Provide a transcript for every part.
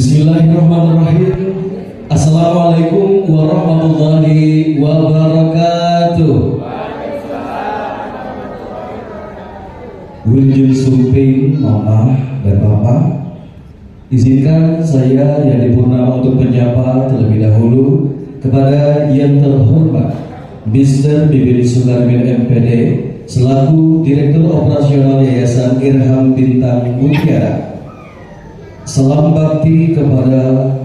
Bismillahirrahmanirrahim. Assalamualaikum warahmatullahi wabarakatuh. Wilujeng sumping mama dan papa, izinkan saya yang dipurnama untuk menyapa terlebih dahulu kepada yang terhormat Mr. Bibit Sukarmin MPD selaku Direktur Operasional Yayasan Irham Bintang Mutiara. Salam bakti kepada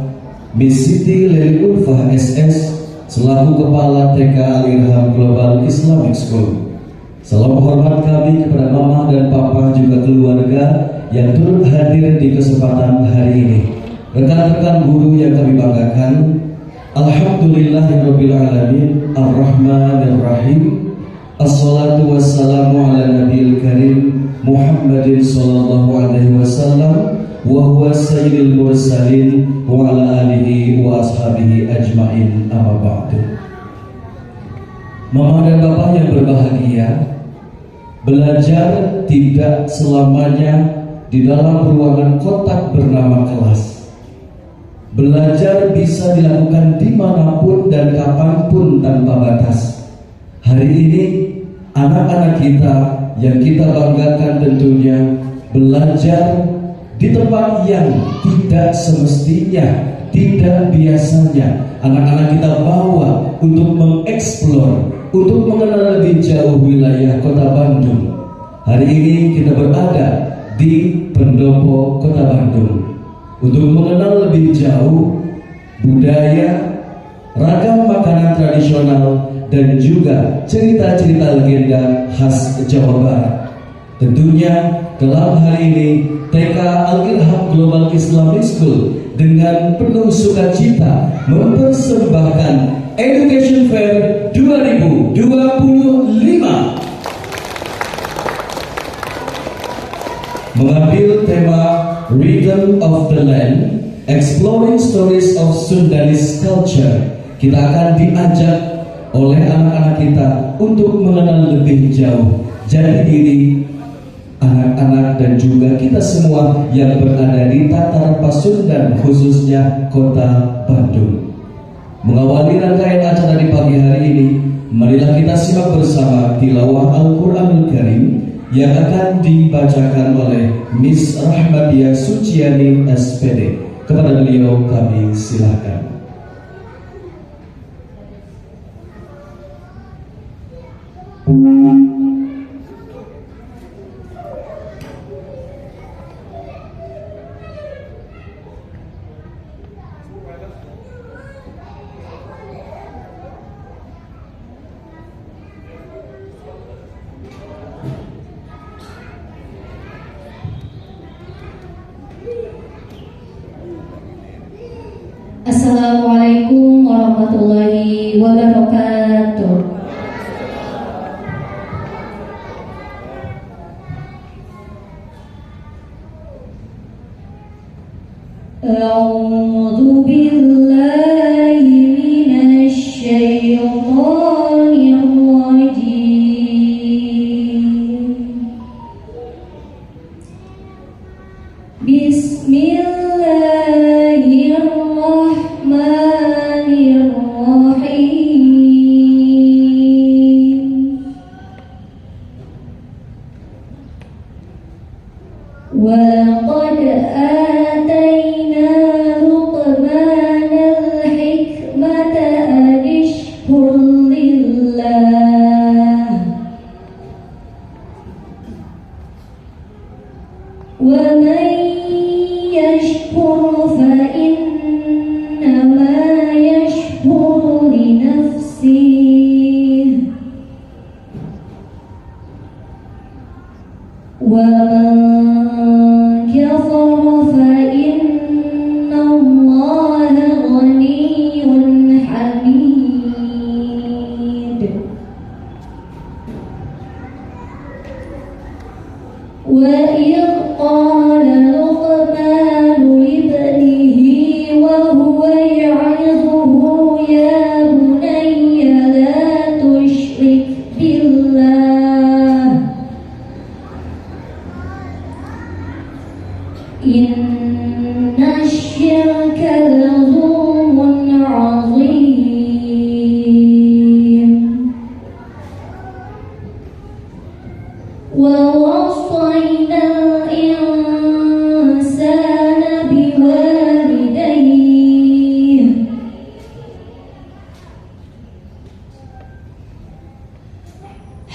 Miss Siti Leli Ulfah SS selaku Kepala TK Al-Irham Global Islamic School. Salam hormat kami kepada mama dan papa juga keluarga yang turut hadir di kesempatan hari ini. Rekan-rekan guru yang kami banggakan, Alhamdulillahirabbil alamin, Ar-Rahmanir-Rahim. Assalatu wassalamu ala nabiyil karim Muhammadin sallallahu alaihi wasallam wa huwa sayyidil mursalin wa ala alihi wa ashabihi ajmain, amma ba'du. Mama dan bapak yang berbahagia, belajar tidak selamanya di dalam ruangan kotak bernama kelas. Belajar bisa dilakukan dimanapun dan kapanpun tanpa batas. Hari ini anak-anak kita yang kita banggakan tentunya belajar di tempat yang tidak semestinya, tidak biasanya anak-anak kita bawa untuk mengeksplor, untuk mengenal lebih jauh wilayah Kota Bandung. Hari ini kita berada di Pendopo, Kota Bandung, untuk mengenal lebih jauh budaya, ragam makanan tradisional, dan juga cerita-cerita legenda khas Jawa Barat. Tentunya dalam hari ini TK Al-Irham Global Islamic School dengan penuh sukacita mempersembahkan Education Fair 2025 mengambil tema Rhythm of the Land, Exploring Stories of Sundanese Culture. Kita akan diajak oleh anak-anak kita untuk mengenal lebih jauh jati diri anak-anak dan juga kita semua yang berada di Tatar Pasundan, khususnya Kota Bandung. Mengawali rangkaian acara di pagi hari ini, marilah kita simak bersama tilawah Al-Quranul Karim yang akan dibacakan oleh Miss Rahmadia Suciani SPD. Kepada beliau kami silakan. Assalamualaikum warahmatullahi wabarakatuh. A'udzu billahi minasy syaithanir rajim. Bismillahirrahmanirrahim. Walaqad atayna Luqmanal hikmata an ishkur lillah wa man yashkur fa innama yashkuru li nafsihi wa man kafara fa inna Allaha ghaniyyun hamid. Wa idh qala Luqmanu libnihi wa huwa ya'idhuhu ya bunayya la tusyrik billah inna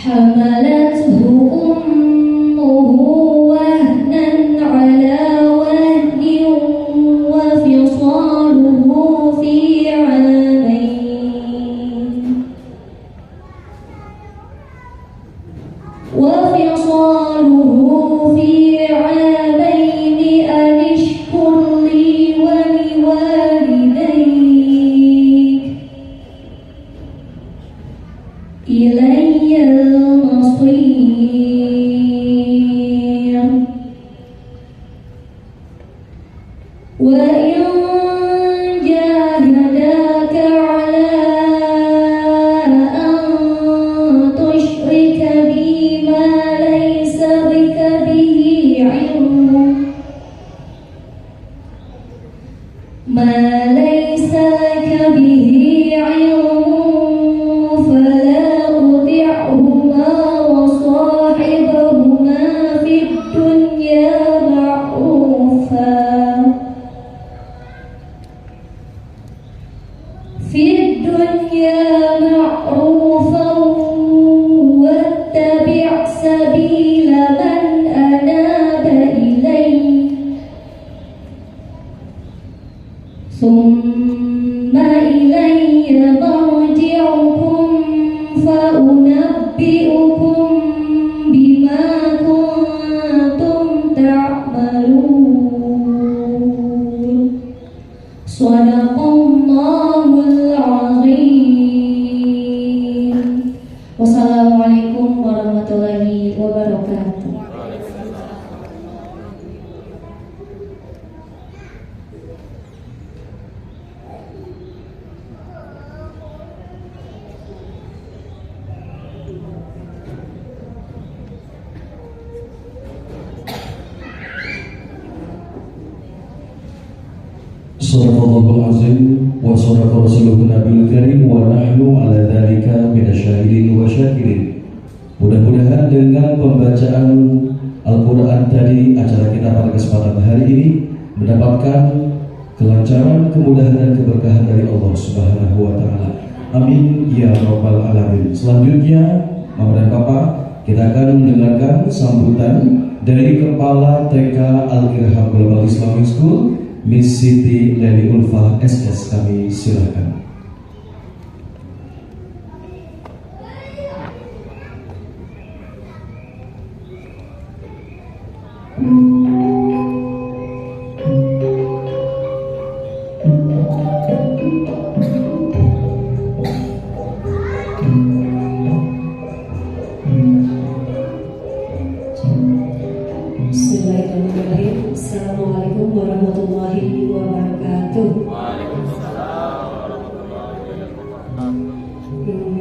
حملته أمه وهنا على وهن وفصاله في عامين أن اشكر لي ولوالديك إلي المصير وإن جاهداك على أن تشرك بي ما ليس بك به علم فلا تطعهما وصاحبهما في الدنيا معروفا واتبع سبيل من أناب إلي ثم إلي مرجعكم فأنبئكم بما كنتم تعملون صدق الله العظيم. Wassalamualaikum warahmatullahi wabarakatuh. Sadaqallahul azim wa sadaqa rasulun nabiyul karim wa nahnu ala dzalika minasyahidin wa syakirin. Mudah-mudahan dengan pembacaan Al-Quran tadi acara kita pada kesempatan hari ini mendapatkan kelancaran, kemudahan dan keberkahan dari Allah Subhanahu wa taala. Amin ya rabbal alamin. Selanjutnya, Mama dan Papa, kita akan mendengarkan sambutan dari Kepala TK Al-Irham Global Islamic School, Miss Siti Leli Ulfa SS. Kami silakan. Bismillahirrahmanirrahim. Assalamualaikum warahmatullahi wabarakatuh.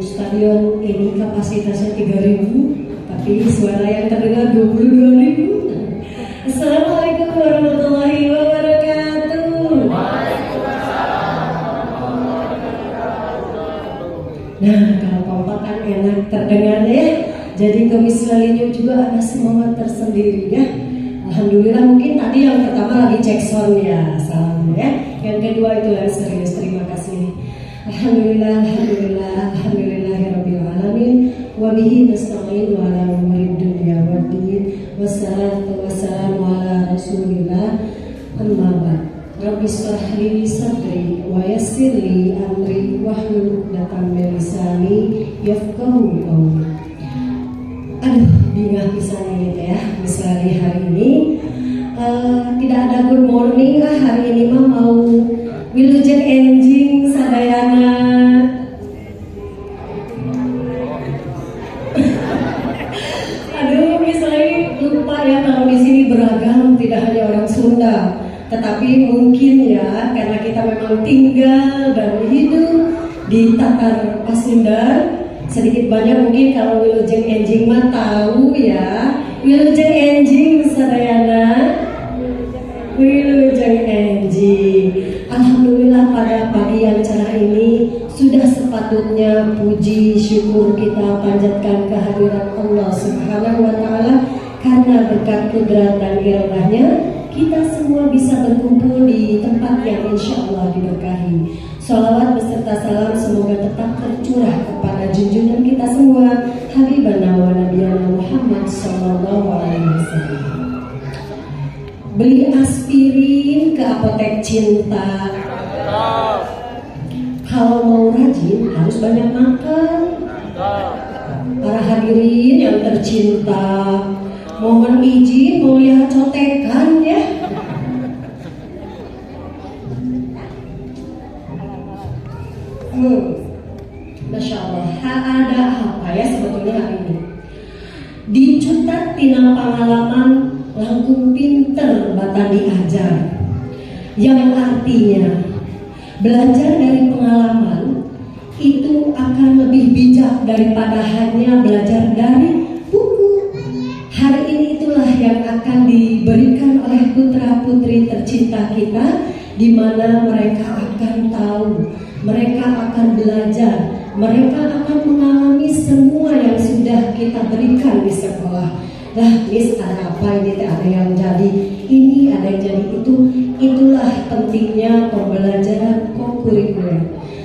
Stadion ini kapasitasnya 3.000, tapi suara yang terdengar 22.000. Assalamualaikum warahmatullahi wabarakatuh. Nah, kalau kompak kan enak terdengar ya. Jadi Kemis Lelinya juga ada semangat tersendiri ya. Alhamdulillah, mungkin tadi yang pertama lagi cek sound ya, salam ya. Yang kedua itu yang serius, terima kasih. Alhamdulillah, alhamdulillahirabbil alamin. Wa bihi nasta'in wa ala umuri dunya waddin. Wassalatu wassalamu ala Rasulillah. Amma ba'd. Rabbi shrah li sadri wa yassir li amri wahlul 'uqdatam min lisani yafqahu qawli. Aduh, bingung pisan ini teh ya. Misalnya hari ini tidak ada good morning lah. Hari ini mah mau wilujeng enjing sadayana. Aduh, misalnya lupa ya kalau di sini beragam, tidak hanya orang Sunda, tetapi mungkin ya karena kita memang tinggal dan hidup di Tatar Pasundan. Sedikit banyak mungkin kalau wilujeng enjing mah tahu ya. Wilujeng enjing sadayana. Wilujeng enjing. Alhamdulillah pada pagi yang cerah ini sudah sepatutnya puji syukur kita panjatkan kehadirat Allah Subhanahu wa taala, karena berkat kudrat dan iradahnya kita semua bisa berkumpul di tempat yang insya Allah diberkahi. Salawat beserta salam semoga tetap tercurah kepada junjungan kita semua habibana wa nabiyana Muhammad sallallahu alaihi wasallam. Beli aspirin ke apotek cinta. Kalau mau rajin harus banyak makan. Para hadirin yang tercinta, mohon izin mau lihat contekan ya. Masya Allah, ada apa ya sebetulnya hari ini? Dicutat tina pengalaman langkung pinter batan diajar. Yang artinya belajar dari pengalaman itu akan lebih bijak daripada hanya belajar dari buku. Hari ini itulah yang akan diberikan oleh putra-putri tercinta kita, di mana mereka akan tahu, mereka akan belajar, mereka akan mengalami semua yang sudah kita berikan di sekolah. Lah, Miss, ada apa ini? Ada yang jadi ini, ada yang jadi itu. Itulah pentingnya pembelajaran kokurikuler.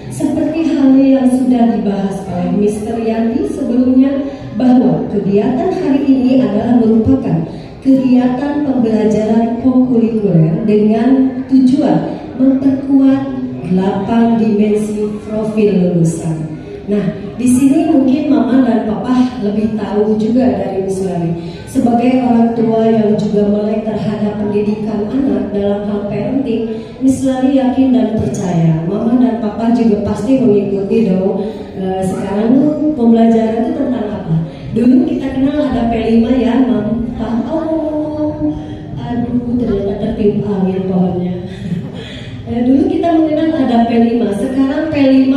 Seperti halnya yang sudah dibahas oleh Mr. Yandi sebelumnya, bahwa kegiatan hari ini adalah merupakan kegiatan pembelajaran kokurikuler dengan tujuan memperkuat 8 dimensi profil lulusan. Nah, di sini mungkin Mama dan Papa lebih tahu juga dari Miss Lali. Sebagai orang tua yang juga melek terhadap pendidikan anak dalam hal parenting, Miss Lali yakin dan percaya Mama dan Papa juga pasti mengikuti dong. Sekarang pembelajaran itu tentang apa? Dulu kita kenal ada P5 ya, Mama. Oh, aduh, ternyata tertimpa angin pohonnya. Dulu kita mengenal ada P5, sekarang P5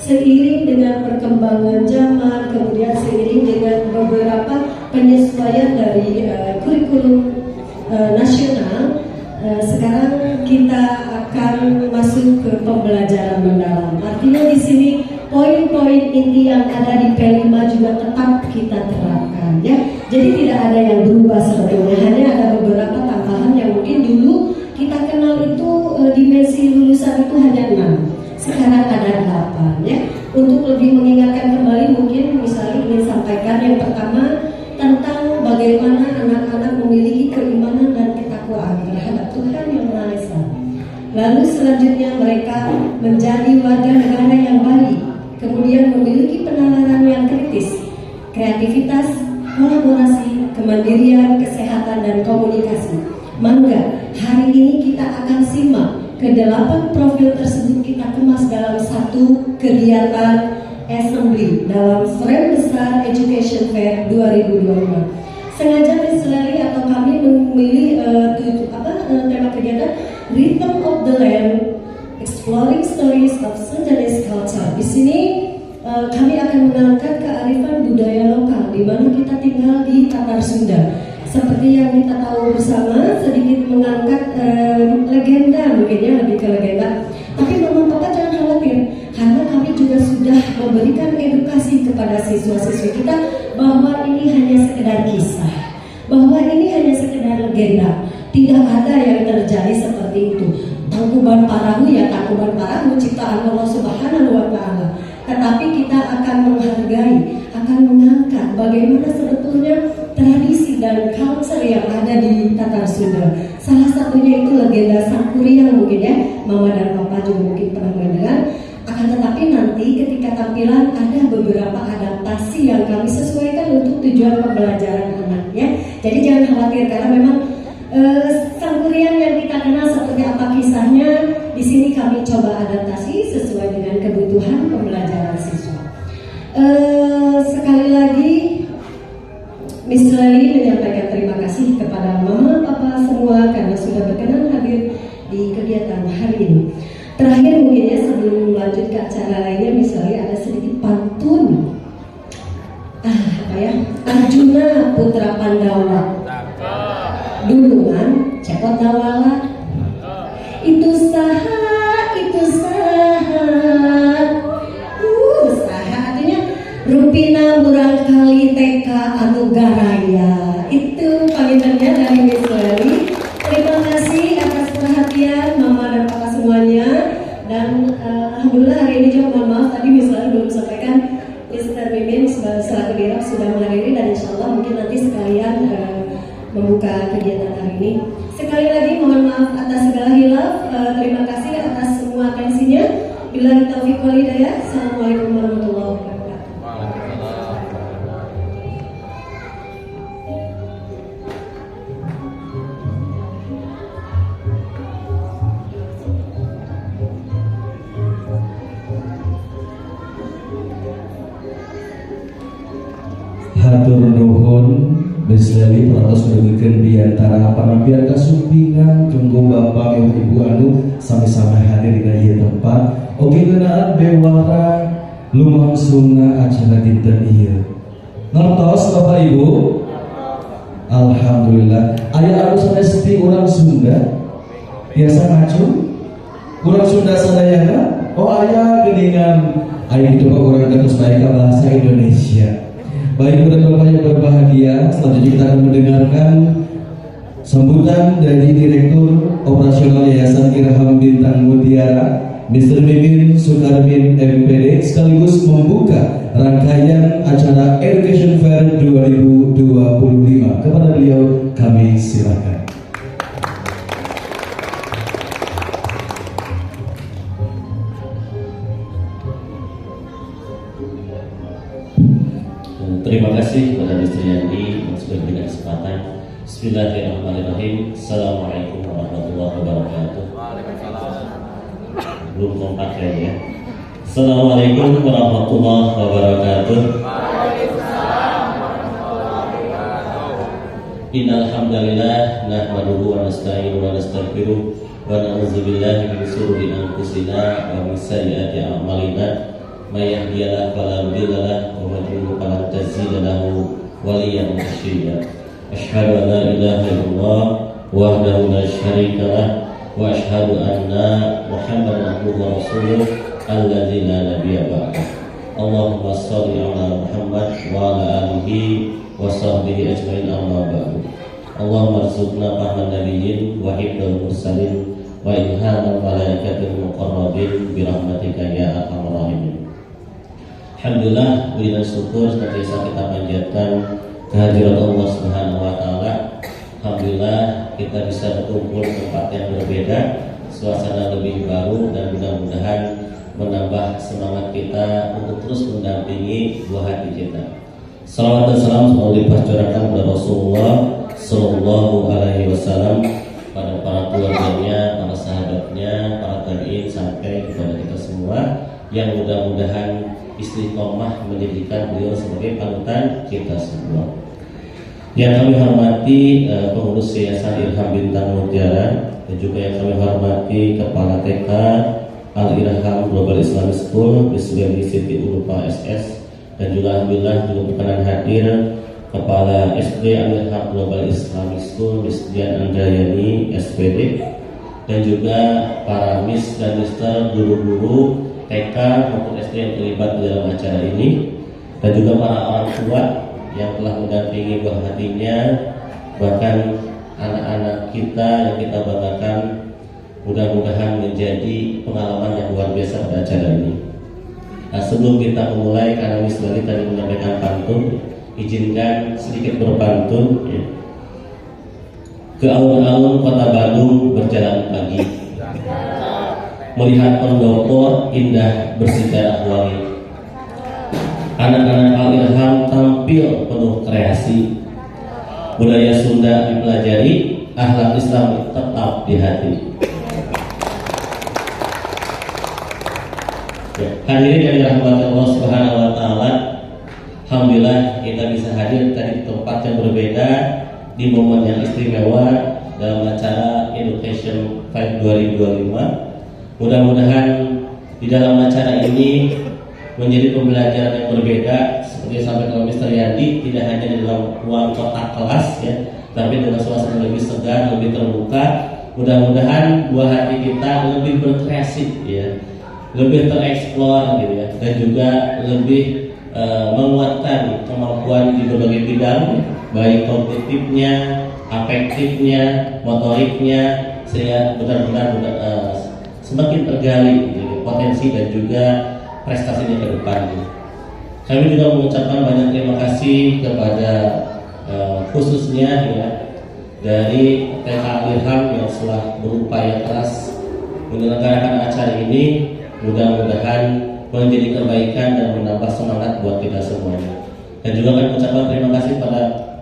seiring dengan perkembangan zaman, kemudian seiring dengan beberapa penyesuaian dari kurikulum nasional, sekarang kita akan masuk ke pembelajaran mendalam. Artinya di sini poin-poin inti yang ada di P5 juga tetap kita terapkan ya. Jadi tidak ada yang berubah sebetulnya, hanya ada beberapa tambahan yang mungkin dulu kita kenal itu dimensi lulusan itu hanya 6. Sekarang ada 8 ya. Untuk lebih mengingatkan kembali, mungkin misalnya ingin sampaikan yang pertama tentang bagaimana anak-anak memiliki keimanan dan ketakwaan terhadap Tuhan Yang Maha Esa. Lalu selanjutnya mereka menjadi warga negara yang baik, kemudian memiliki penalaran yang kritis, kreativitas, kolaborasi, kemandirian, kesehatan, dan komunikasi. Mangga, hari ini kita akan simak ke-8 profil tersebut kita kemas dalam satu kegiatan assembly dalam frame besar Education Fair 2022. Sengaja Miss Lali atau kami memilih tema kegiatan Rhythm of the Land, Exploring Stories of Sundanese Culture. Di sini kami akan mengangkat kearifan budaya lokal di mana kita tinggal di Tatar Sunda. Seperti yang kita tahu bersama, sedikit mengangkat legenda, mungkin ya lebih ke legenda. Tapi Mama Papa jangan khawatir, karena kami juga sudah memberikan edukasi kepada siswa-siswi kita bahwa ini hanya sekedar kisah, bahwa ini hanya sekedar legenda. Tidak ada yang terjadi seperti itu. Tangkuban Parahu ya Tangkuban Parahu, ciptaan Allah Subhanahu wa Ta'ala. Tetapi kita akan menghargai, akan mengangkat bagaimana sebetulnya tradisi dan culture yang ada di Tatar Sunda. Salah satunya itu legenda Sangkuriang mungkin ya, Mama dan Papa juga mungkin pernah mendengar. Akan tetapi nanti ketika tampilan ada beberapa adaptasi yang kami sesuaikan untuk tujuan pembelajaran anak ya. Jadi jangan khawatir karena memang Sangkuriang yang kita kenal seperti apa kisahnya, di sini kami coba adaptasi sesuai dengan kebutuhan pembelajaran siswa. Sekali lagi Miss Lali menyampaikan terima kasih kepada Mama Papa semua karena sudah berkenan hadir di kegiatan hari ini. Terakhir mungkin ya sebelum lanjut ke acara lainnya, Miss Lali ada sedikit pantun. Arjuna putra Pandawa, dulungan cepot dawala. Itu saha saha artinya Rupina murang kali TK Anugaraya. Itu panggilannya dari Miss Lali. Terima kasih atas perhatian Mama dan Papa semuanya. Dan alhamdulillah hari ini juga mohon maaf tadi Miss Lali belum sampaikan Mr. Mimin selaku Dirab sudah menghadiri dan insya Allah mungkin nanti sekalian membuka kegiatan hari ini. Sekali lagi mohon maaf atas segala hilaf. Terima kasih atas semua atensinya. Billahi taufiq wal hidayah. Assalamualaikum warahmatullahi wabarakatuh. Hatur nuhun Bislewi peratus mendudukan diantara penampilan kasumpingan kanggo bapak ibu ibu anu sami-sami hadir di ieu tempat oge ngeunaan bewara lumangsungna acara dinten ieu. Ngertos bapak ibu? Alhamdulillah. Aya anu sanes ti urang Sunda biasa ngacu? Urang Sunda sadayana? Oh aya geuningan aya itu urang terus baik bahasa Indonesia. Baik Bapak yang berbahagia, selanjutnya kita akan mendengarkan sambutan dari Direktur Operasional Yayasan Irham Bintang Mutiara, Mr. Mimin Sukarmin MPD, sekaligus membuka rangkaian acara Education Fair 2025. Kepada beliau kami silakan. Terima kasih kepada Mr. Yandi yang sudah memberikan kesempatan. Bismillahirrahmanirrahim. Assalamualaikum warahmatullahi wabarakatuh. Belum kompak ya. Assalamualaikum warahmatullahi wabarakatuh. Innal hamdalillah nahmaduhu wa nasta'inuhu wa nastaghfiruh wa na'udzu billahi min shururi anfusina wa min sayyiati a'malina. May yahdihillahu fala mudilla lahu wa man yudlil fala tajida lahu waliyyan mursyida. Asyhadu an la ilaha illallah wahdahu la syarika lah wa asyhadu anna Muhammadan abduhu wa rasuluh alladzi la nabiyya ba'dah. Allahumma shalli ala Muhammad wa ala alihi wa sahbihi ajmain amma ba'du. Allahumma arzuqna fahman nabiyyin wa hifdzal mursalin wa ilhamal malaikatil muqarrabin bi rahmatika ya arhamar rahimin. Alhamdulillah, puji dan syukur senantiasa kita panjatkan kehadirat Allah Subhanahu wa taala. Alhamdulillah kita bisa berkumpul di tempat yang berbeda, suasana lebih baru dan mudah-mudahan menambah semangat kita untuk terus mendampingi buah hati kita. Salawat dan salam selalu dipacurkan kepada Rasulullah Sallallahu Alaihi Wasallam, pada para keluarganya, para sahabatnya, para tabi'in sampai kepada kita semua yang mudah-mudahan istiqomah menjadikan beliau sebagai panutan kita semua. Yang kami hormati pengurus Yayasan Irham Bintang Mutiara, dan juga yang kami hormati Kepala TK Al-Irham Global Islamic School Bislewi Siti Urupa SS, dan juga alhamdulillah juga berkenan hadir Kepala SD Al-Irham Global Islamic School Misdian Andrayani SPD, dan juga para Miss dan Mister, guru-guru TK maupun SD yang terlibat di dalam acara ini, dan juga para orang tua yang telah mendampingi buah hatinya, bahkan anak-anak kita yang kita banggakan. Mudah-mudahan menjadi pengalaman yang luar biasa pada acara ini. Nah, sebelum kita memulai, karena Miss Lali tadi menyampaikan pantun, izinkan sedikit berpantun ya. Ke alun-alun kota Bandung berjalan pagi, melihat pendopo indah bersejarah wangi. Anak-anak Al-Irham tampil penuh kreasi, budaya Sunda dipelajari, akhlak Islam tetap di hati. Ya, hadirin yang dirahmati Allah Subhanahu wa taala, alhamdulillah kita bisa hadir tadi di tempat yang berbeda, di momen yang istimewa dalam acara Education Fair 2025. Mudah-mudahan di dalam acara ini menjadi pembelajaran yang berbeda, seperti disampaikan oleh Mr. Yandi, tidak hanya di dalam ruang kotak kelas ya, tapi dengan suasana lebih segar, lebih terbuka. Mudah-mudahan buah hati kita lebih berkreasi ya, lebih tereksplor gitu ya, dan juga lebih menguatkan kemampuan di berbagai bidang, baik kognitifnya, afektifnya, motoriknya, sehingga benar-benar semakin tergali gitu, potensi dan juga prestasinya ke depan gitu. Kami juga mengucapkan banyak terima kasih kepada khususnya ya dari TK Al-Irham yang telah berupaya keras menyelenggarakan acara ini. Mudah-mudahan menjadi kebaikan dan menambah semangat buat kita semuanya. Dan juga kami mengucapkan terima kasih pada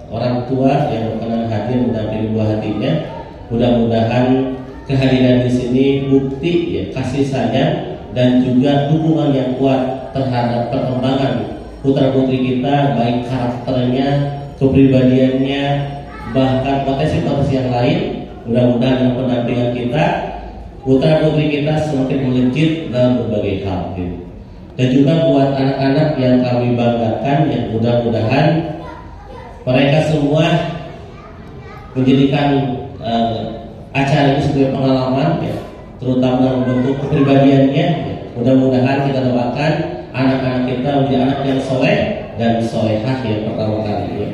orang tua yang berkenan hadir mendampingi buah hatinya. Mudah-mudahan kehadiran di sini bukti ya kasih sayang dan juga dukungan yang kuat terhadap perkembangan putra-putri kita, baik karakternya, kepribadiannya, bahkan potensi-potensi yang lain. Mudah-mudahan dengan pendampingan kita, putra-putri kita semakin melejit dalam berbagai hal. Dan juga buat anak-anak yang kami banggakan, yang mudah-mudahan mereka semua menjadikan acara ini sebagai pengalaman, ya, terutama dalam bentuk kepribadiannya. Mudah-mudahan kita doakan anak-anak kita menjadi anak yang soleh dan solehah yang pertama kali. Ya.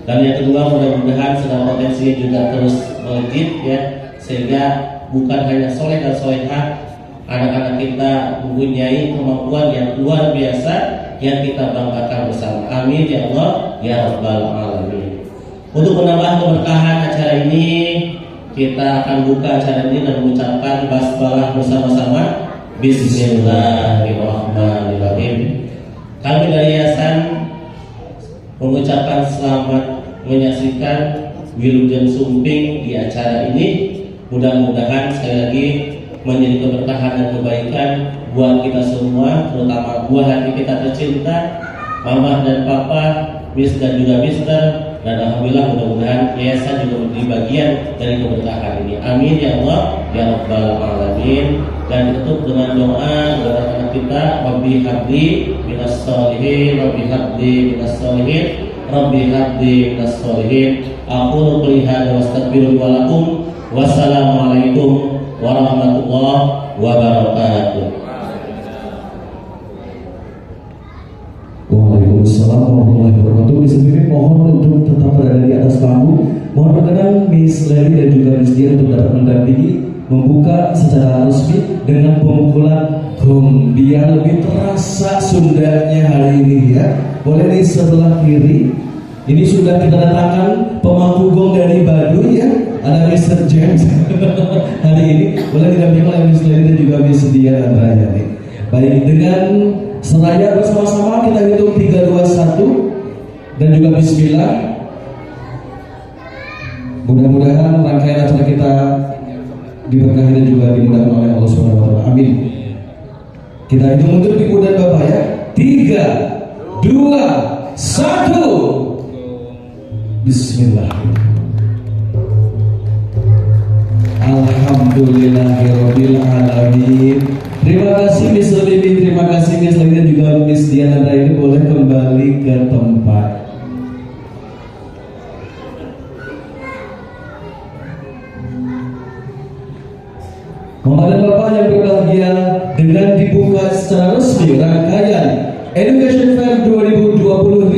Dan yang kedua, mudah-mudahan segala potensinya juga terus melejit, ya, sehingga bukan hanya soleh dan solehah, anak-anak kita mempunyai kemampuan yang luar biasa yang kita banggakan bersama. Amin ya Allah ya Rabbal Alamin. Untuk menambah keberkahan acara ini, kita akan buka acara ini dan mengucapkan basmalah bersama-sama. Bismillahirrahmanirrahim. Kami dari Yayasan mengucapkan selamat menyaksikan Wilujeng Sumping di acara ini. Mudah-mudahan sekali lagi menjadi keberkahan dan kebaikan buat kita semua, terutama buah hati kita tercinta, mama dan papa, Miss dan juga Mister. Dan alhamdulillah mudah-mudahan yayasan juga menjadi bagian dari keberkahan ini. Amin ya Allah ya Rabbal Alamin. Dan ditutup dengan doa kepada anak kita, Rabbi habli minas sholihin, Rabbi habli minas sholihin, Rabbi habli minas sholihin. Aku qouli hadza wa astaghfiruka lakum. Wassalamualaikum warahmatullahi wabarakatuh. Waalaikumsalam warahmatullahi wabarakatuh. Di sini mohon untuk tetap berada di atas panggung. Mohon perkenan Miss Lely dan juga Miss Dia untuk dapat mendampingi membuka secara resmi dengan pemukulan gong biar lebih terasa Sundanya hari ini ya. Boleh di sebelah kiri. Ini sudah kita datangkan pemangku gong dari Baduy ya. Ada Mr. James hari ini. Boleh didampingi oleh Miss Lely dan juga Miss Dia dan Raya nih. Baik, dengan seraya bersama-sama kita hitung 3, 2, 1 dan juga bismillah. Mudah-mudahan rangkaian acara kita diberkahi dan juga dimudahkan oleh Allah Subhanahu wa taala. Amin. Kita hitung mundur Ibu dan Bapak ya. 3, 2, 1. Bismillah. Alhamdulillahirabbil alamin. Terima kasih Miss Bibi, terima kasih Miss Lady dan juga Miss Diana. Ini boleh kembali ke tempat. Mama dan Bapak yang berbahagia, dengan dibuka secara resmi rangkaian Education Fair 2025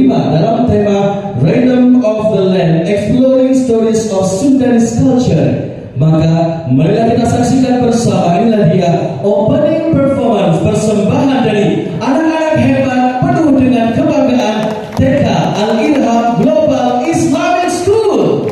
dalam tema Rhythm of the Land, Exploring Stories of Sundanese Culture. Maka marilah kita saksikan bersama, inilah dia opening performance persembahan dari anak-anak hebat penuh dengan kebanggaan TK Al-Irham Global Islamic School.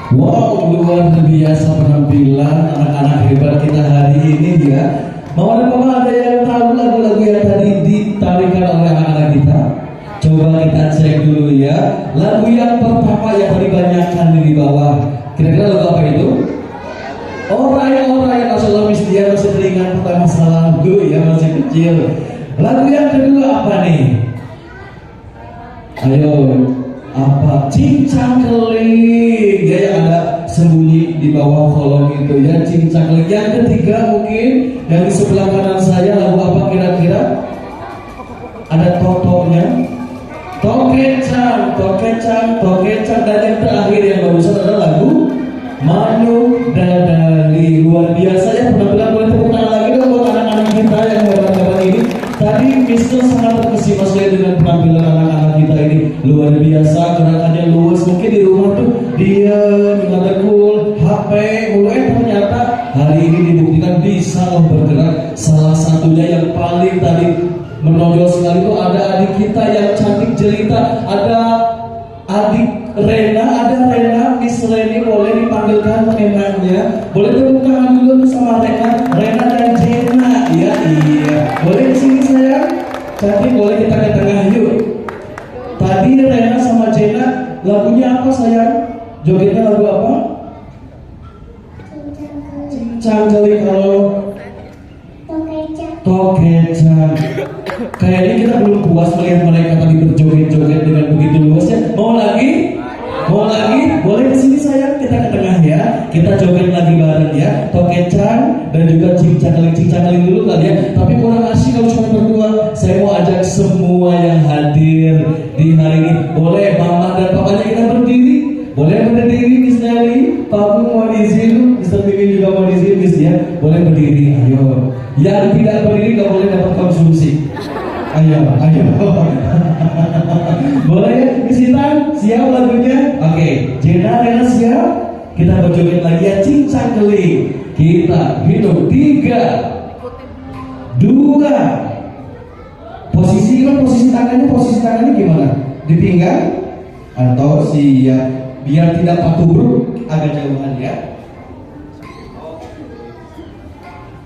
Wow, luar biasa penampilan anak-anak hebat kita hari ini ya. Mama dan Papa, ada yang tahu lagu-lagu yang tadi ditarikan oleh anak-anak kita? Coba kita cek dulu ya. Lagu yang pertama yang tadi banyakkan di bawah, kira-kira lagu apa itu? Orang-orang Rasulullah dia masih teringat tentang masa lagu ya, masih kecil. Lagu yang kedua apa nih? Ayo, apa? Cincang keling ya, yang ada sembunyi di bawah kolom itu ya, cincang keling. Yang ketiga mungkin yang di sebelah kanan saya, lagu apa kira-kira? Ada totonya, tokecang, tokecang, tokecang. Dan yang terakhir yang barusan adalah lagu Manu Dadali. Luar biasa ya penampilan. Boleh tepuk tangan lagi dong buat anak-anak kita yang hebat-hebat ini. Tadi Mister sangat terkesima sekali dengan penampilan anak-anak kita ini. Luar biasa, gerakannya luas. Mungkin di rumah tuh dia mengatekul HP mulai, ternyata hari ini dibuktikan bisa bergerak. Salah satunya yang paling tadi menonjol sekali itu ada adik kita yang cantik jelita. Ada adik Rena, Miss Reni, boleh dipanggilkan Renanya. Boleh tepuk tangan dulu sama Rena dan Jena. Iya, boleh di sini sayang. Cantik, boleh kita ke tengah yuk. Tadi Rena sama Jena lagunya apa sayang? Jogetnya lagu apa? Cincang keling. Kalau Tokecan. Kayaknya kita belum puas melihat mereka tadi berjoget-joget dengan begitu luasnya. Mau lagi? Mau lagi? Boleh kesini sayang, kita ke tengah ya. Kita joget lagi bareng ya. Tokecan dan juga cincang-caling dulu kali ya. Tapi kurang asik kalau cuma berdua. Saya mau ajak semua yang hadir di hari ini. Boleh mama dan papanya kita berdiri? Boleh berdiri Miss Nelly? Pak mau izin, Mr. Bibi juga mau izin Miss ya. Boleh berdiri, ayo. Yang tidak berdiri nggak boleh dapat konsumsi. Ayo. Boleh ya? Miss Intan, siap lagunya? Oke, Jena Rena siap? Kita berjoget lagi ya, cincang keling. Kita hitung 3, 2. Posisi tangannya gimana? Di pinggang atau siap? Biar tidak patuh bro, agak jauhan ya.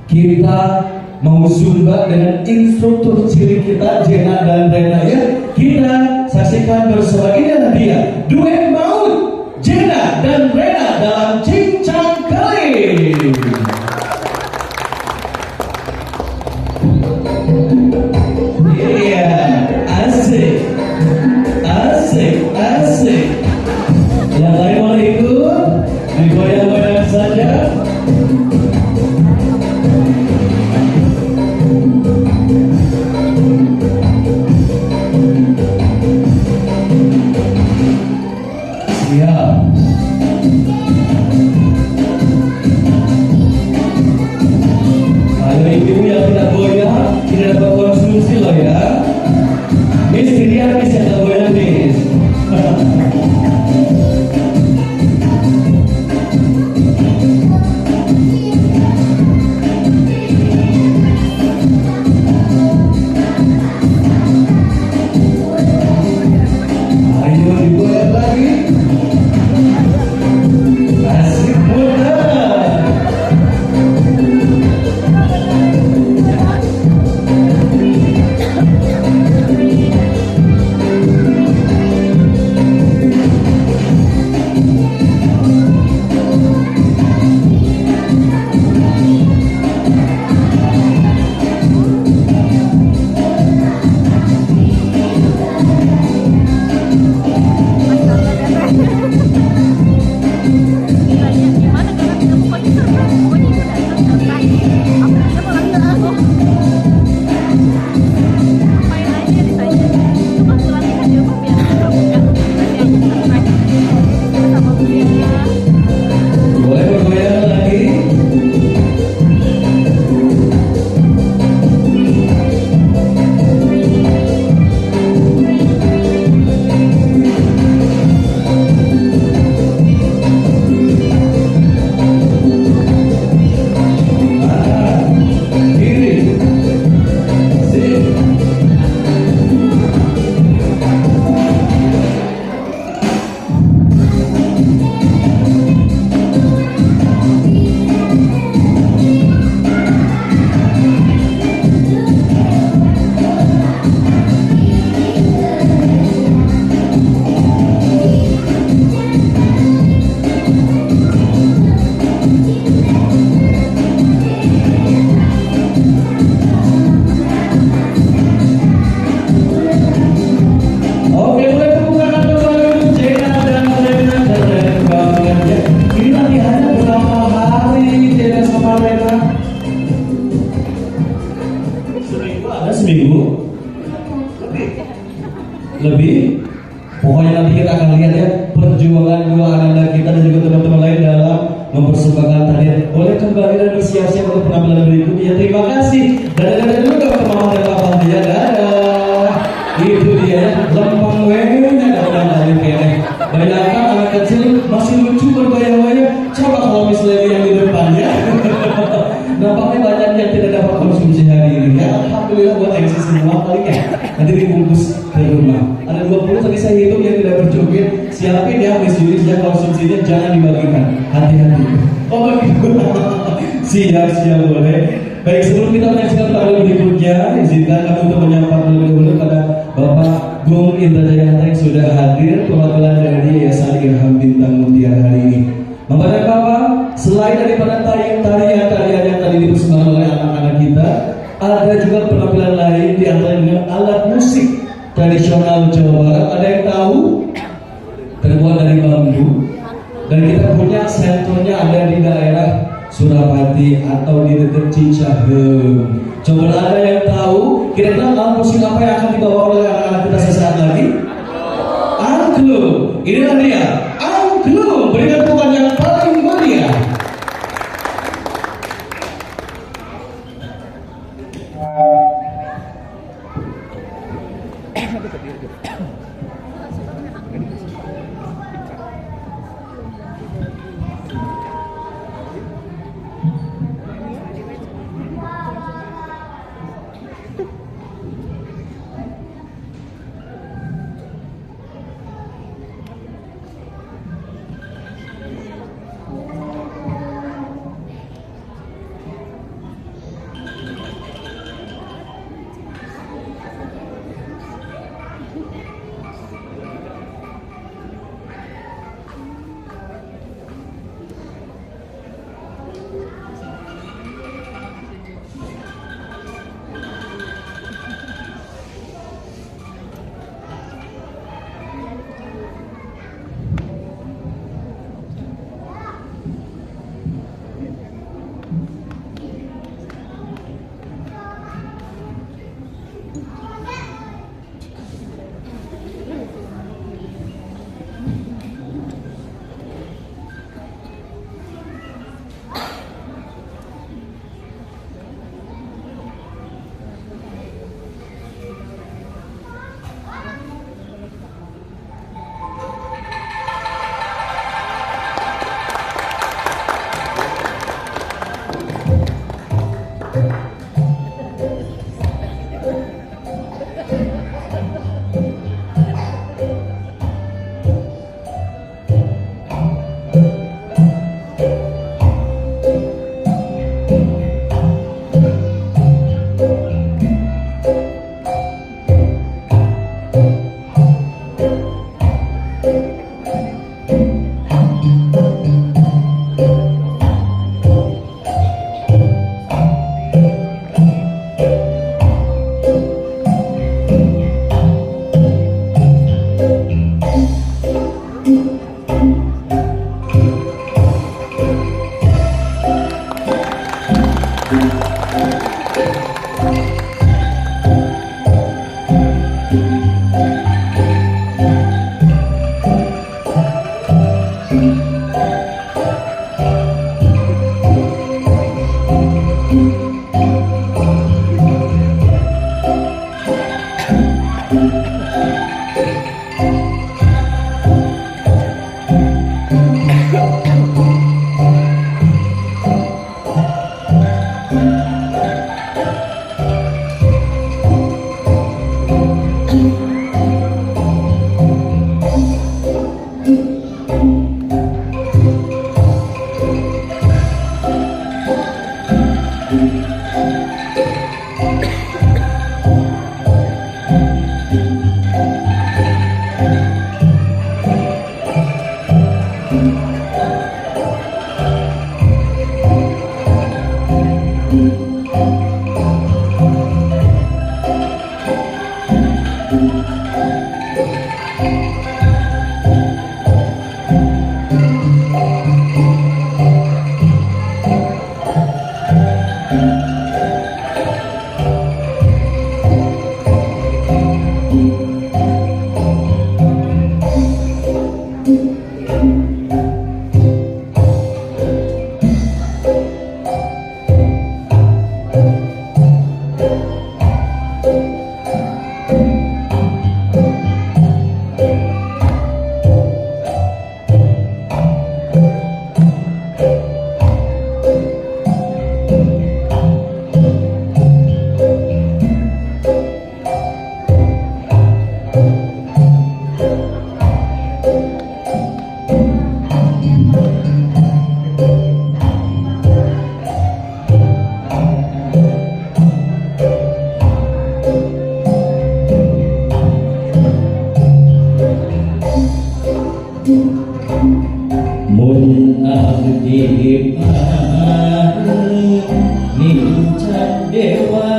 Kita mau zumba dengan instruktur cilik kita Jena dan Rena ya. Kita saksikan bersama, inilah dia duet maut Jena dan Rena dalam cincang keling. Iya, asik. Yang lain mau ikut, digoyang-goyang saja. Siap. Ayo ibu yang tidak goyang, tidak dapat konsumsi loh ya. Miss, dilihat Miss yang tak goyang Miss. lebih. Pokoknya nanti kita akan lihat ya perjuangan dua anak kita dan juga teman-teman lain dalam mempersembahkan tarian. Boleh kembali dan bersiap-siap untuk penampilan berikutnya. Terima kasih. Dadah-dadah dulu ke mama dan papa ya. Dadah. Itu dia lempang wenya dadah dari kene. Bayangkan anak kecil masih lucu berbayang-bayang. Coba kalau misalnya yang di depan ya. Nampaknya banyak yang tidak dapat konsumsi hari ini ya. Alhamdulillah buat eksis semua paling ya. Nanti dibungkus ke rumah. Ada 20 tadi saya hitung yang tidak berjoget. Siapin ya Miss Julie ya, konsumsinya jangan dibagikan. Hati-hati. Oh begitu. Siap boleh. Baik, sebelum kita menyaksikan tamu berikutnya, izinkan kami untuk menyapa terlebih dahulu pada Bapak Gung Indra Jayahata yang sudah hadir perwakilan dari Yayasan Irham Bintang Mutiara hari ini. Bapak dan Bapak, selain daripada tarian yang tadi dipersembahkan oleh anak-anak kita, Ada juga penampilan lain di antara dengan alat musik tradisional Jawa Barat. Ada yang tahu? Terbuat dari bambu. Dan kita punya senternya ada di daerah Surapati atau di dekat Cicahem. Coba ada yang tahu kira-kira alat musik apa yang akan dibawa oleh anak-anak kita sesaat lagi? Angklung. Inilah dia, angklung. Berikan tepuk tangan yang paling meriah. Mun abdi paring nincan dewa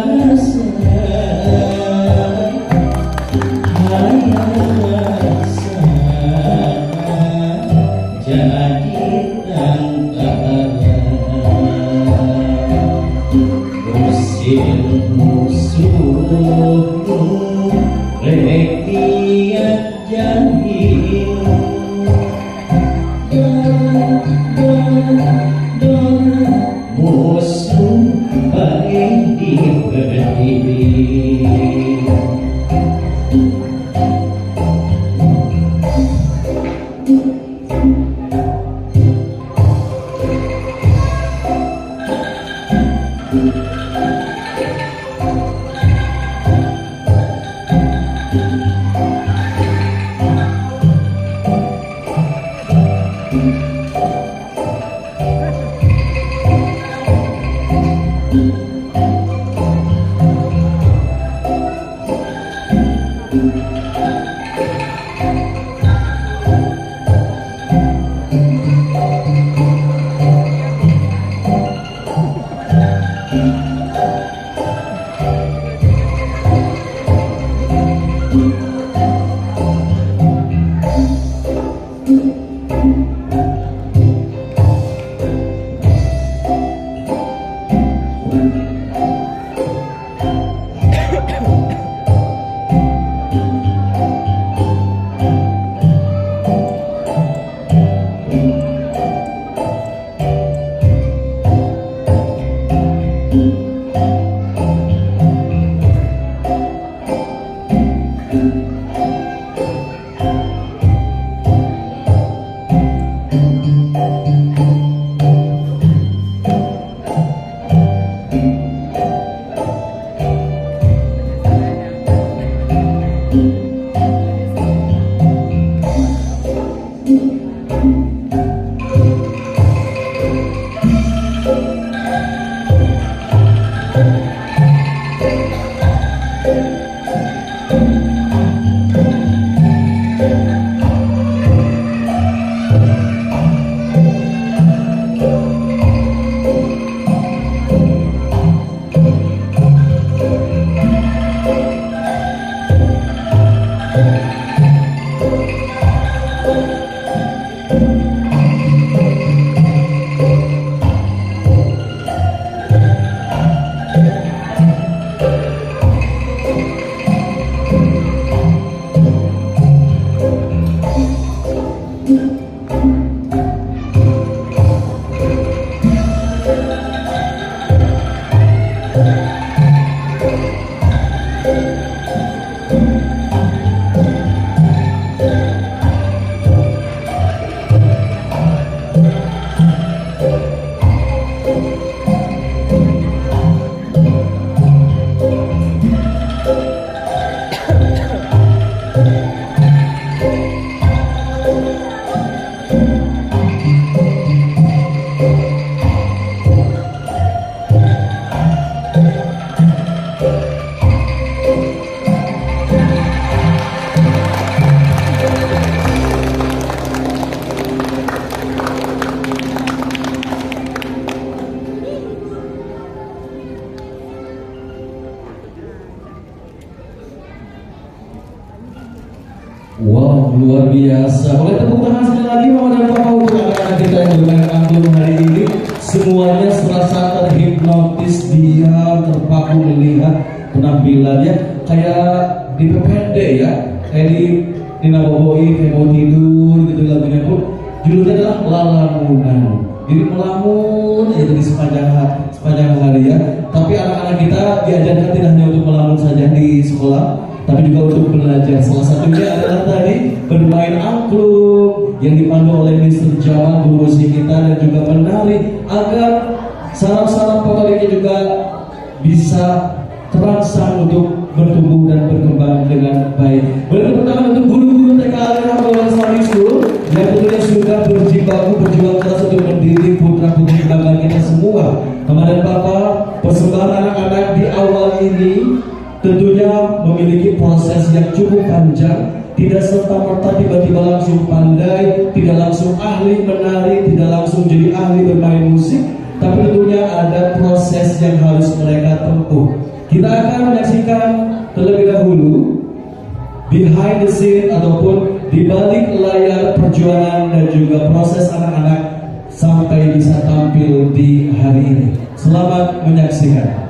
musuhmu rek niat jahilmu musuh baik diberi. Wow, luar biasa. Boleh tepuk tangan sekali lagi Mama dan Papa untuk anak-anak kita yang bermain angklung hari ini. Semuanya serasa terhipnotis, diam, terpaku melihat penampilannya kayak di PPD ya, kayak di Nina Boboi, kayak mau tidur gitu lagunya pun. Judulnya adalah Lalamunan. Jadi melamun aja di sepanjang hari ya. Tapi anak-anak kita diajarkan tidak hanya untuk melamun saja di sekolah, tapi juga untuk belajar. Salah satunya adalah tadi bermain angklung yang dipandu oleh Mr. Jamal, guru musik kita, dan juga menari agar saraf-saraf motoriknya juga bisa terangsang untuk bertumbuh dan berkembang dengan baik. Bertepuk tangan untuk guru-guru TK Al-Irham Islamic School yang tentunya sudah berjibaku berjuang keras untuk mendidik putra-putri bangga kita semua. Mama dan Papa, persembahan anak-anak di awal ini tentunya memiliki proses yang cukup panjang. Tidak serta-merta tiba-tiba langsung pandai, tidak langsung ahli menari, tidak langsung jadi ahli bermain musik, tapi tentunya ada proses yang harus mereka tempuh. Kita akan menyaksikan terlebih dahulu behind the scene ataupun di balik layar perjuangan dan juga proses anak-anak sampai bisa tampil di hari ini. Selamat menyaksikan.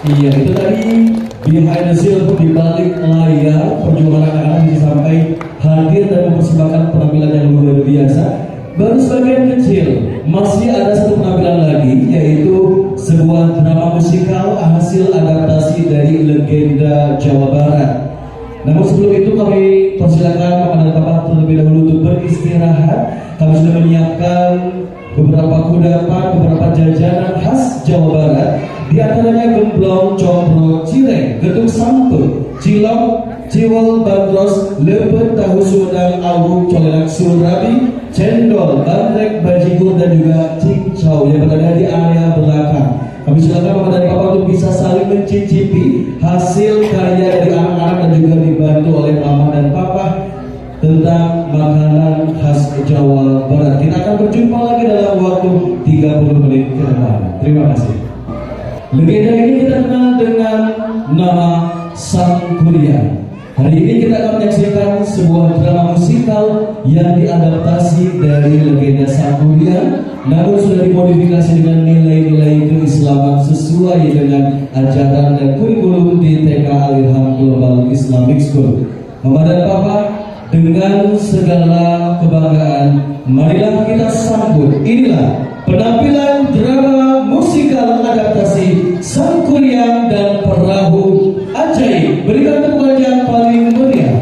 Iya, itu tadi behind the scene di balik layar perjuangan anak-anak bisa sampai hadir dan mempersembahkan penampilan yang luar biasa. Baru sebagian kecil, masih ada satu penampilan lagi, yaitu sebuah drama musikal hasil adaptasi dari legenda Jawa Barat. Namun sebelum itu kami persilakan Mama dan Papa terlebih dahulu untuk beristirahat. Kami sudah menyiapkan beberapa kudapan, beberapa jajanan khas Jawa Barat. Di antaranya gemblong, combro, cireng, getuk sampur, cilok, ciwel, bandros, lepet, tahu sumedang, awuk, colenak, surabi, cendol, bandrek, bajigur, dan juga cincau yang berada di area belakang. Kami silakan Mama dan Papa untuk bisa saling mencicipi hasil karya dari anak-anak dan juga dibantu oleh Mama dan Papa tentang makanan khas Jawa Barat. Kita akan berjumpa lagi dalam waktu 30 menit ke depan. Terima kasih. Legenda ini kita kenal dengan nama Sang Kuryang. Hari ini kita akan menyaksikan sebuah drama musikal yang diadaptasi dari legenda Sang Kuryang, namun sudah dimodifikasi dengan nilai-nilai keislaman sesuai dengan ajaran dan kurikulum di TK Al-Irham Global Islamic School. Mama dan Papa, dengan segala kebanggaan, marilah kita sambut. Inilah penampilan drama musikal adaptasi Sang Kuryang dan Perahu Ajaib. Berikan tepuk yang paling meriah.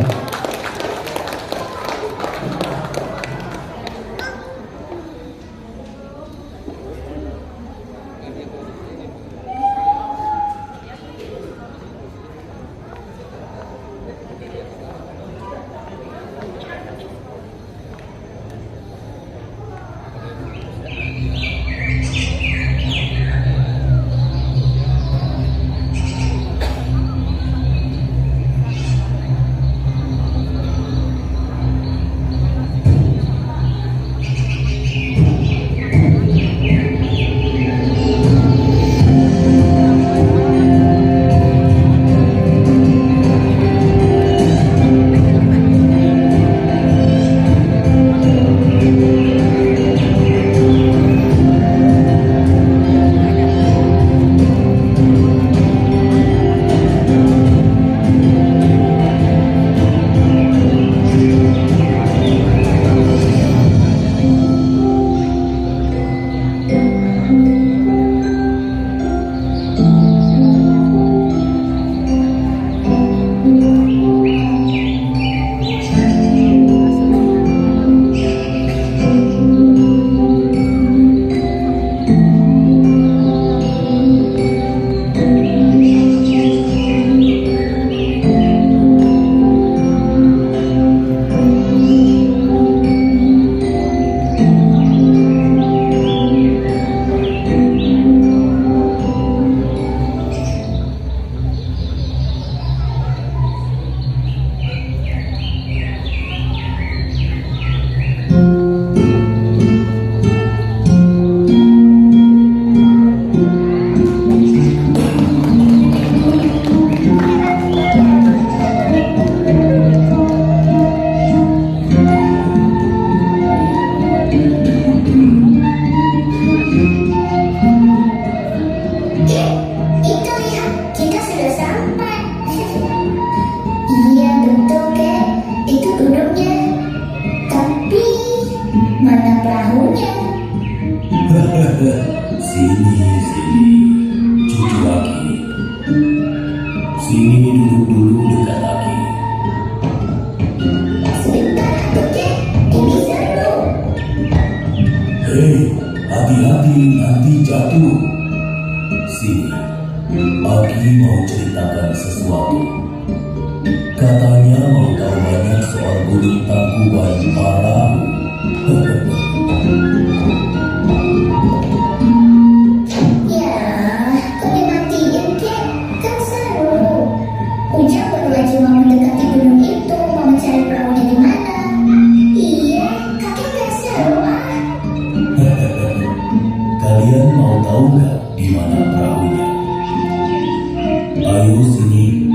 Ayo sini,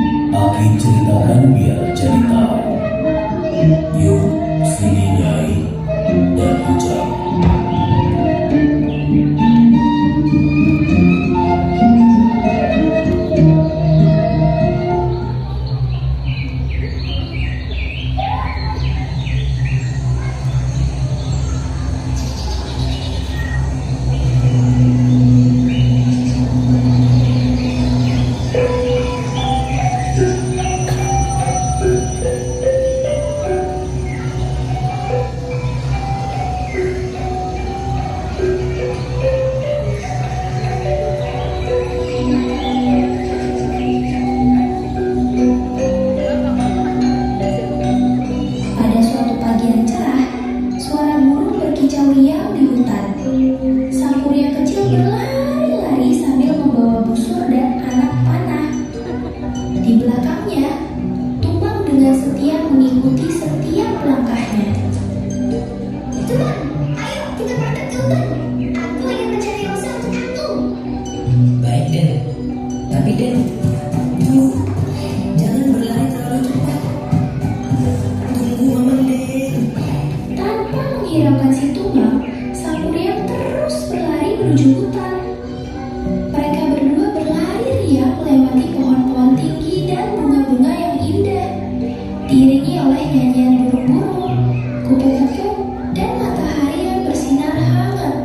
setia mengikuti setiap langkahnya. Teman, ayo kita berangkat ke hutan. Aku ingin mencari Elsa untuk aku. Baik, Den. Tapi Den, tunggu. Jangan berlari terlalu cepat. Tunggu, Maman, Den. Tanpa menghiraukan si Tumang, sang Kuryang terus berlari menuju hutan. Mereka berdua berlari riang melewati pohon-pohon tinggi dan bunga-bunga yang indah, diiringi oleh nyanyian burung-burung, kupu-kupu, dan matahari yang bersinar hangat.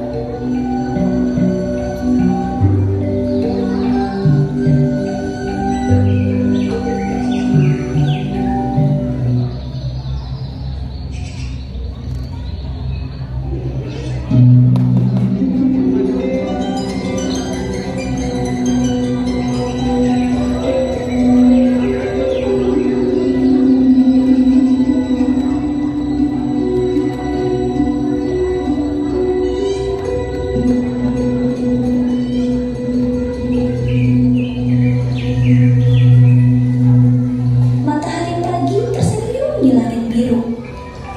Matahari pagi tersenyum di langit biru.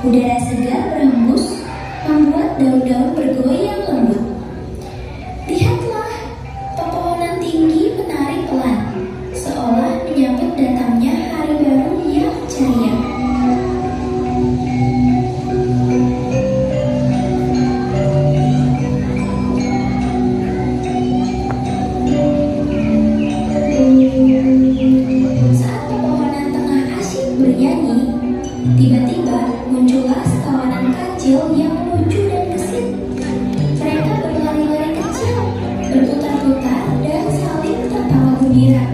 Udara segar berhembus, membuat daun-daun bergoyang lembut. Lihatlah, pepohonan tinggi menari pelan, seolah menyambut datangnya hari baru yang ceria. Saat pepohonan tengah asyik bernyanyi, tiba-tiba muncullah sekawanan kancil yang lucu dan gesit. Mereka berlari-lari kecil, berputar-putar, dan saling tertawa gembira.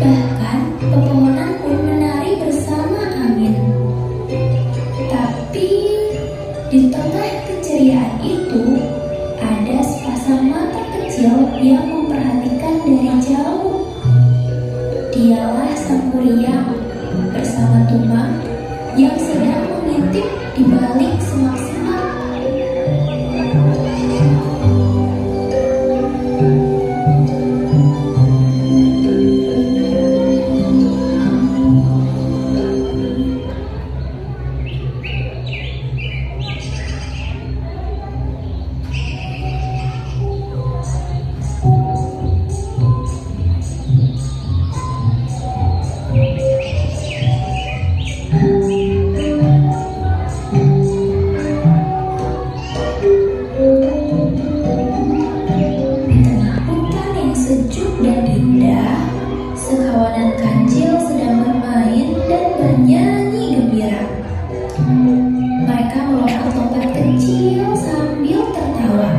Bahkan pepohonan pun menari bersama angin. Tapi di tengah keceriaan itu ada sepasang mata kecil yang memperhatikan dari jauh. Dialah sang kuryang bersama Tumang yang sedang mengintip di balik semak-semak. Di tengah hutan yang sejuk dan indah, sekawanan kancil sedang bermain dan bernyanyi gembira. Mereka melompat lompat kecil sambil tertawa.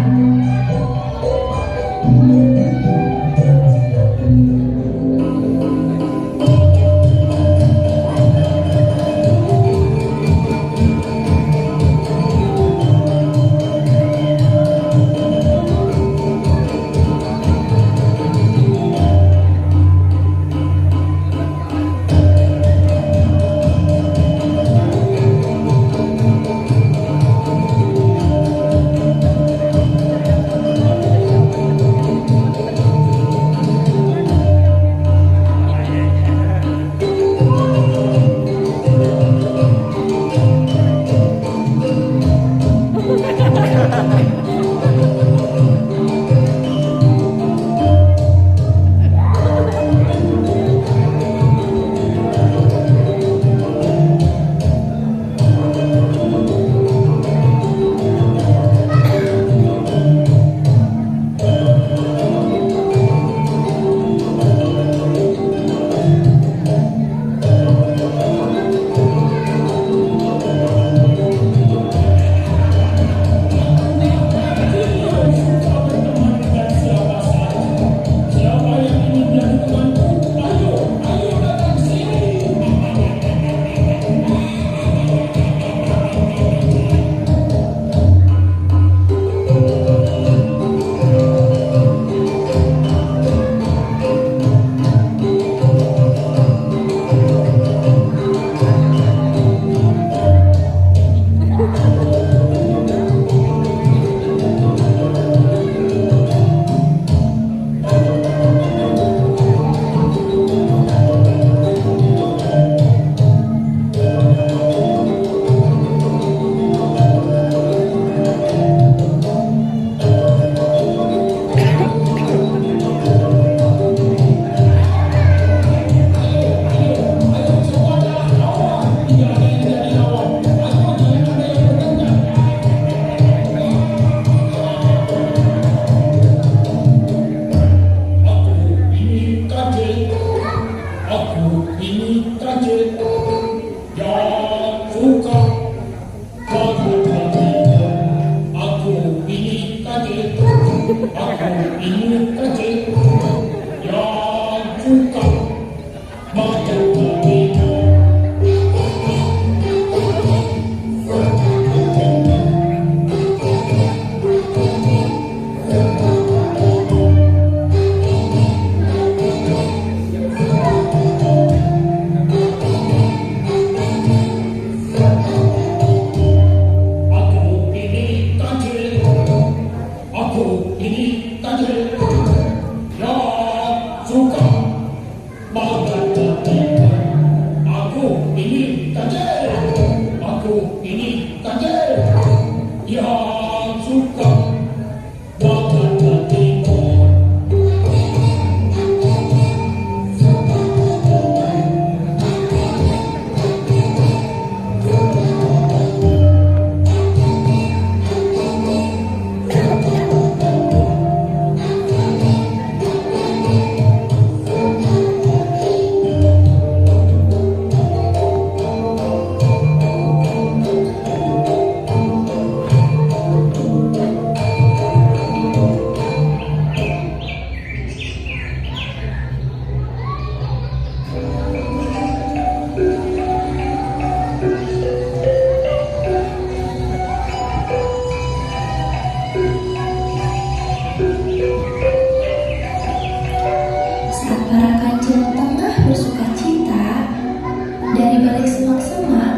balik semak-semak,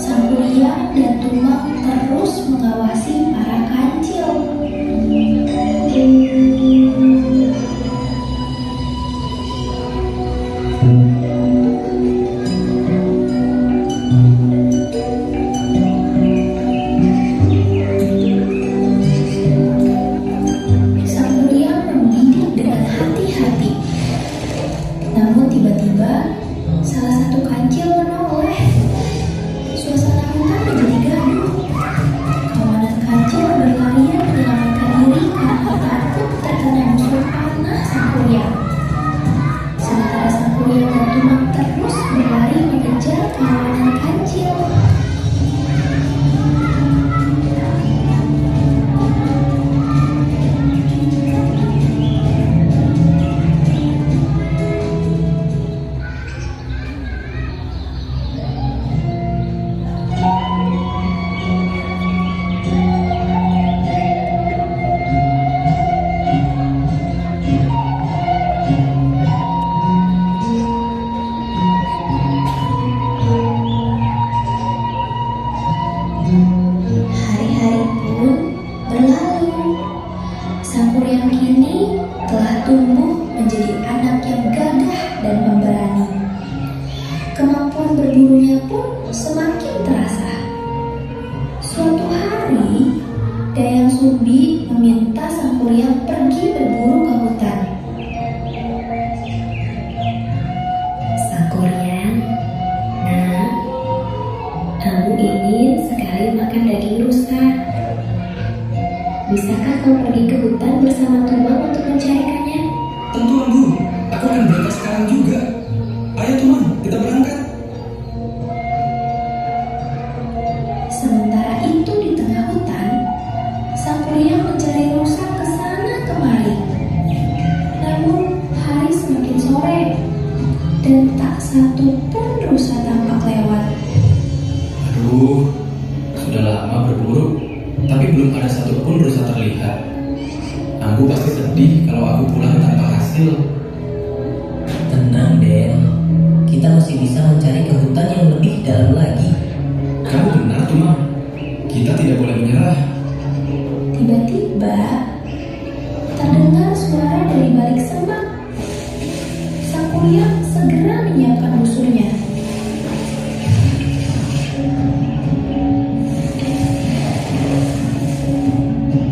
sang Kuryang dan Tumang terus mengawasi para kancil. Sang Kuryang membidik dengan hati-hati. Namun tiba-tiba salah satu kancil menoleh. Suasana hutan menjadi gaduh. Kawanan kancil berlarian menyelamatkan diri karena takut terkena musuh panah sang Kuryang. Sementara sang Kuryang dan Tumang terus berlari mengejar kawanan kancil. Hari-hari pun berlalu. Sang Kuryang kini telah tumbuh menjadi anak yang gagah dan pemberani. Kemampuan berburunya pun semakin terasa. Suatu hari, Dayang Sumbi meminta sang Kuryang pergi berburu ke hutan. Sang Kuryang, nah, aku ingin sekali makan daging rusa. Bisakah kau pergi ke hutan bersama Tumang untuk mencarikannya? Tentu, Ambu. Aku akan berangkat sekarang juga. Ayo, Tumang, kita berangkat. Sementara itu di tengah hutan, sang Kuryang mencari rusa ke sana kemari. Namun hari semakin sore dan tak satu pun rusa tampak lewat. Aduh, sudah lama berburu, tapi belum ada satupun rusa terlihat. Ambu pasti sedih kalau aku pulang tanpa hasil. Tenang, Den. Kita masih bisa mencari ke hutan yang lebih dalam lagi. Kamu benar, Tumang. Kita tidak boleh menyerah. Tiba-tiba terdengar suara dari balik semak. Sang Kuryang segera menyiapkan musuhnya.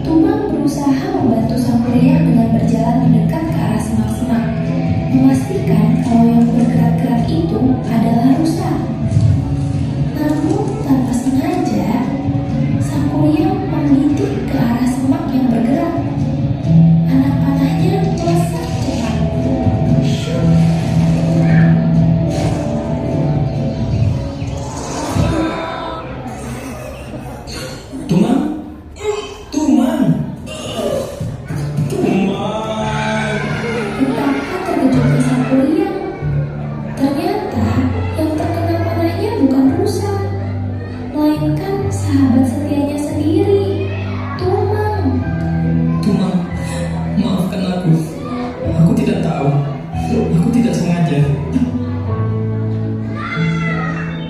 Tumang berusaha membantu sang Kuryang dengan berjalan mendekat ke arah semak-semak, memastikan kalau yang bergerak-gerak itu adalah rusa. Namun tanpa sengaja, sang Kuryang membidik ke arah semak yang bergerak. Anak panahnya melesat cepat. Tumang? Tumang! Betapa terkejutnya sang Kuryang. Ternyata yang terkena panahnya bukan rusa, melainkan sahabat setianya sendiri, Tumang. Tumang, maafkan aku. Aku tidak tahu. Aku tidak sengaja.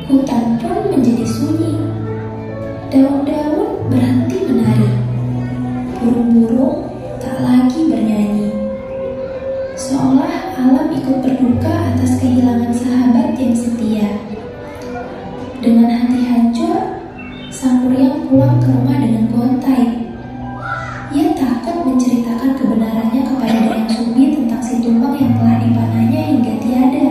Hutan pun menjadi sunyi. Daun-daun berhenti menari. Burung-burung tak lagi bernyanyi. Seolah alam ikut berduka atas kehilangan sahabat yang setia. Dengan hati hancur, sang Kuryang pulang ke rumah dengan gontai. Ia takut menceritakan kebenarannya kepada Dayang Sumbi tentang si Tumang yang telah dipanahnya hingga tiada.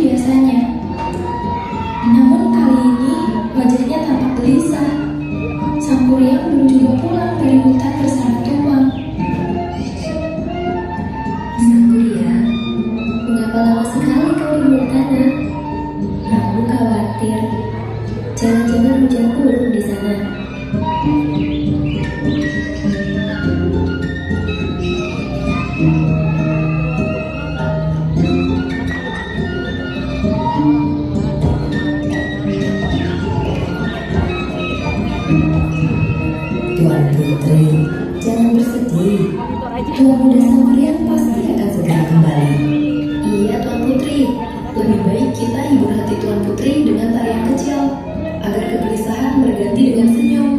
biasanya. Namun kali ini wajah sana. Tuan Putri, jangan bersedih. Tuan Muda Samurian pasti akan segera kembali. Iya, Tuan Putri. Lebih baik kita hibur hati Tuan Putri dengan tarian kecil, agar kegelisahan berganti dengan senyum.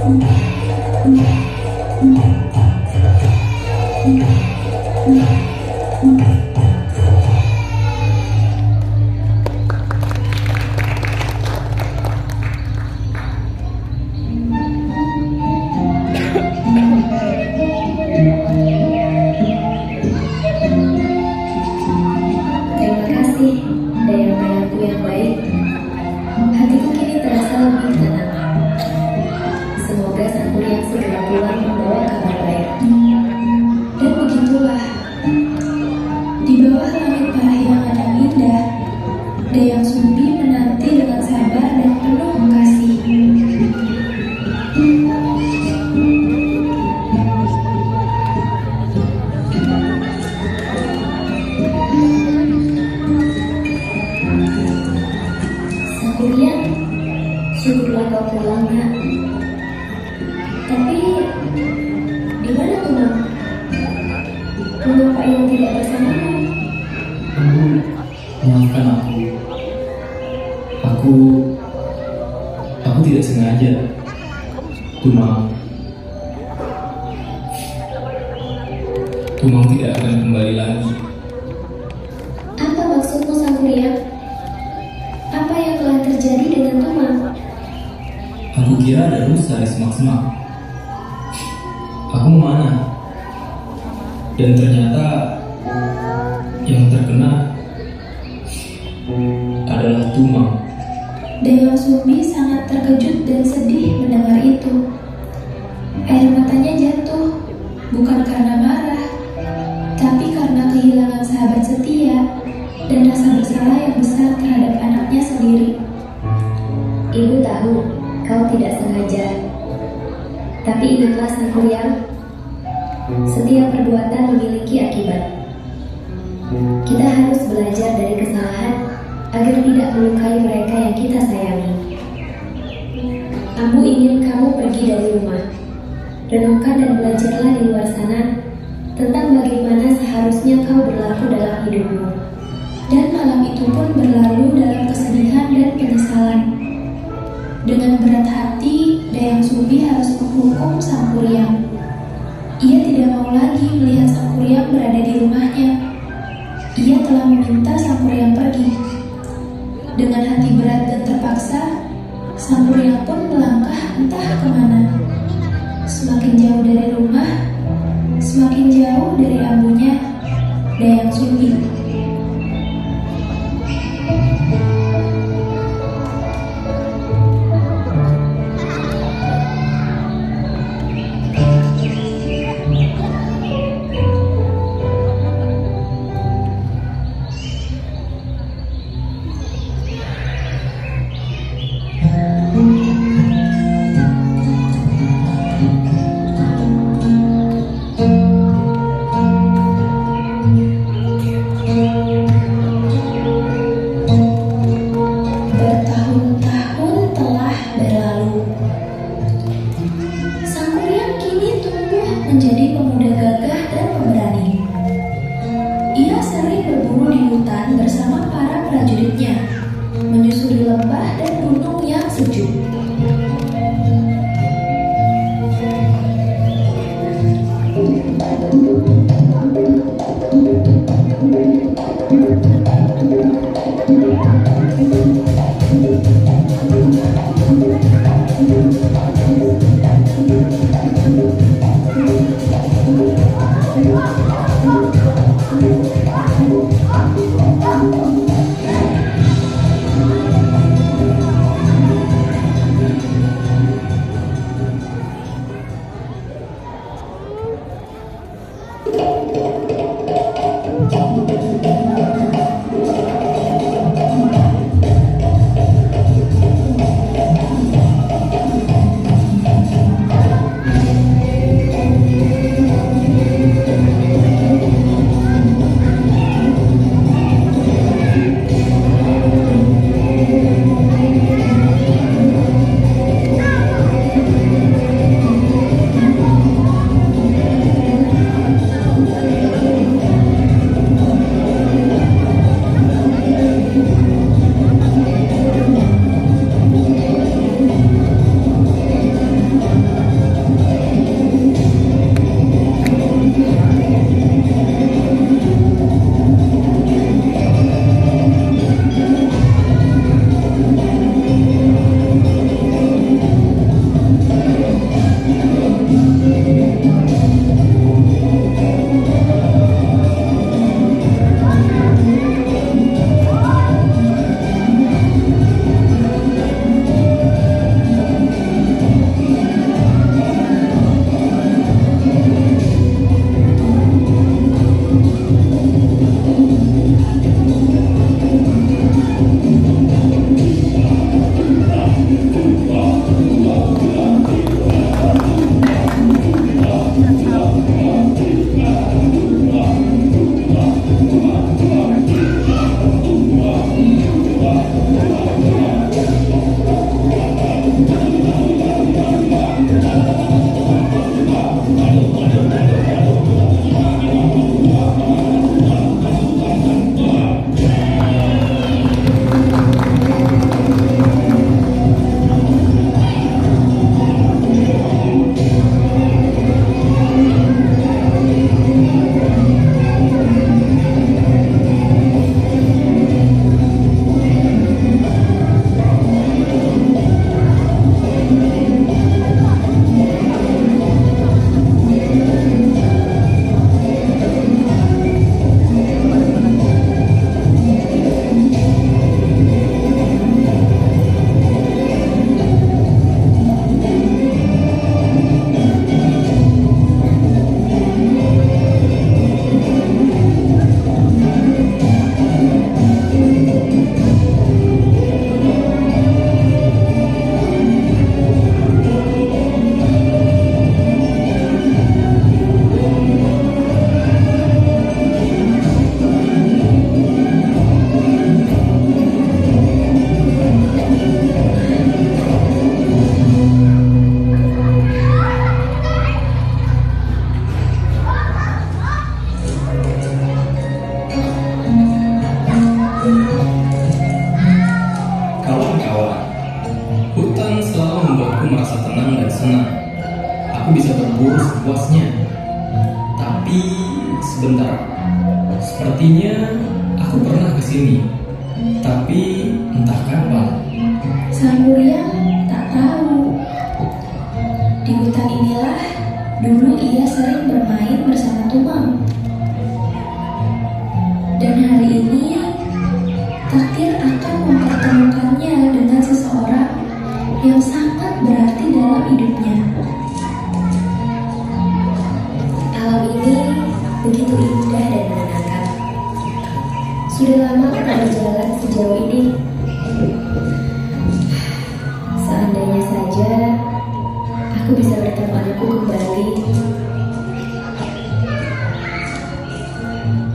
Terima kasih, dayang-dayangku yang baik. Hatiku kini terasa lebih tenang. Semoga sang kuryang segera pulang membawa kabar baik. Dan begitulah, di bawah langit parahyangan yang indah, Dayang Sumbi menanti dengan sabar dan penuh kasih. Sang kuryang, syukurlah kau pulang, nak. Tapi, di mana Tumang? Mengapa ia tidak bersamamu? Maafkan aku. Aku tidak sengaja. Tumang tidak akan kembali lagi. Apa maksudmu, sang kuryang? Apa yang telah terjadi dengan Tumang? Aku kira ada rusa di semak-semak. Aku mana? Dan ternyata yang terkena adalah Tumang. Dayang Sumbi sangat terkejut dan sedih mendengar itu. Air matanya jatuh, bukan karena marah, tapi karena kehilangan sahabat setia dan rasa bersalah yang besar terhadap anaknya sendiri. Ibu tahu kau tidak sengaja. Tapi ingatlah sang kuryang, setiap perbuatan memiliki akibat. Kita harus belajar dari kesalahan agar tidak melukai mereka yang kita sayangi. Ambu ingin kamu pergi dari rumah. Renungkan dan belajarlah di luar sana tentang bagaimana seharusnya kau berlaku dalam hidupmu. Dan malam itu pun berlalu dalam kesedihan dan penyesalan. Dengan berat hati, Dayang Sumbi harus menghukum sang kuryang. Ia tidak mau lagi melihat sang kuryang berada di rumahnya. Ia telah meminta sang kuryang pergi. Dengan hati berat dan terpaksa, sang kuryang pun melangkah entah kemana. Semakin jauh dari rumah, semakin jauh dari ambunya, Dayang Sumbi. Bertahun-tahun telah berlalu. Sang kuryang kini tumbuh menjadi pemuda gagah dan pemberani. Ia sering berburu di hutan bersama para prajuritnya, menyusuri lembah dan gunung yang sejuk. aku bisa berburu sepuasnya. Tapi sebentar, sepertinya aku pernah kesini, tapi entah kapan. Sang Kuryang tak tahu. Di hutan inilah dulu ia sering bermain bersama Tumang. Dan hari ini takdir akan mempertemukannya dengan seseorang yang sangat berarti dalam hidupnya. Alam ini begitu indah dan menenangkan. Sudah lama tak berjalan sejauh ini. Seandainya saja aku bisa bertemu anakku kembali.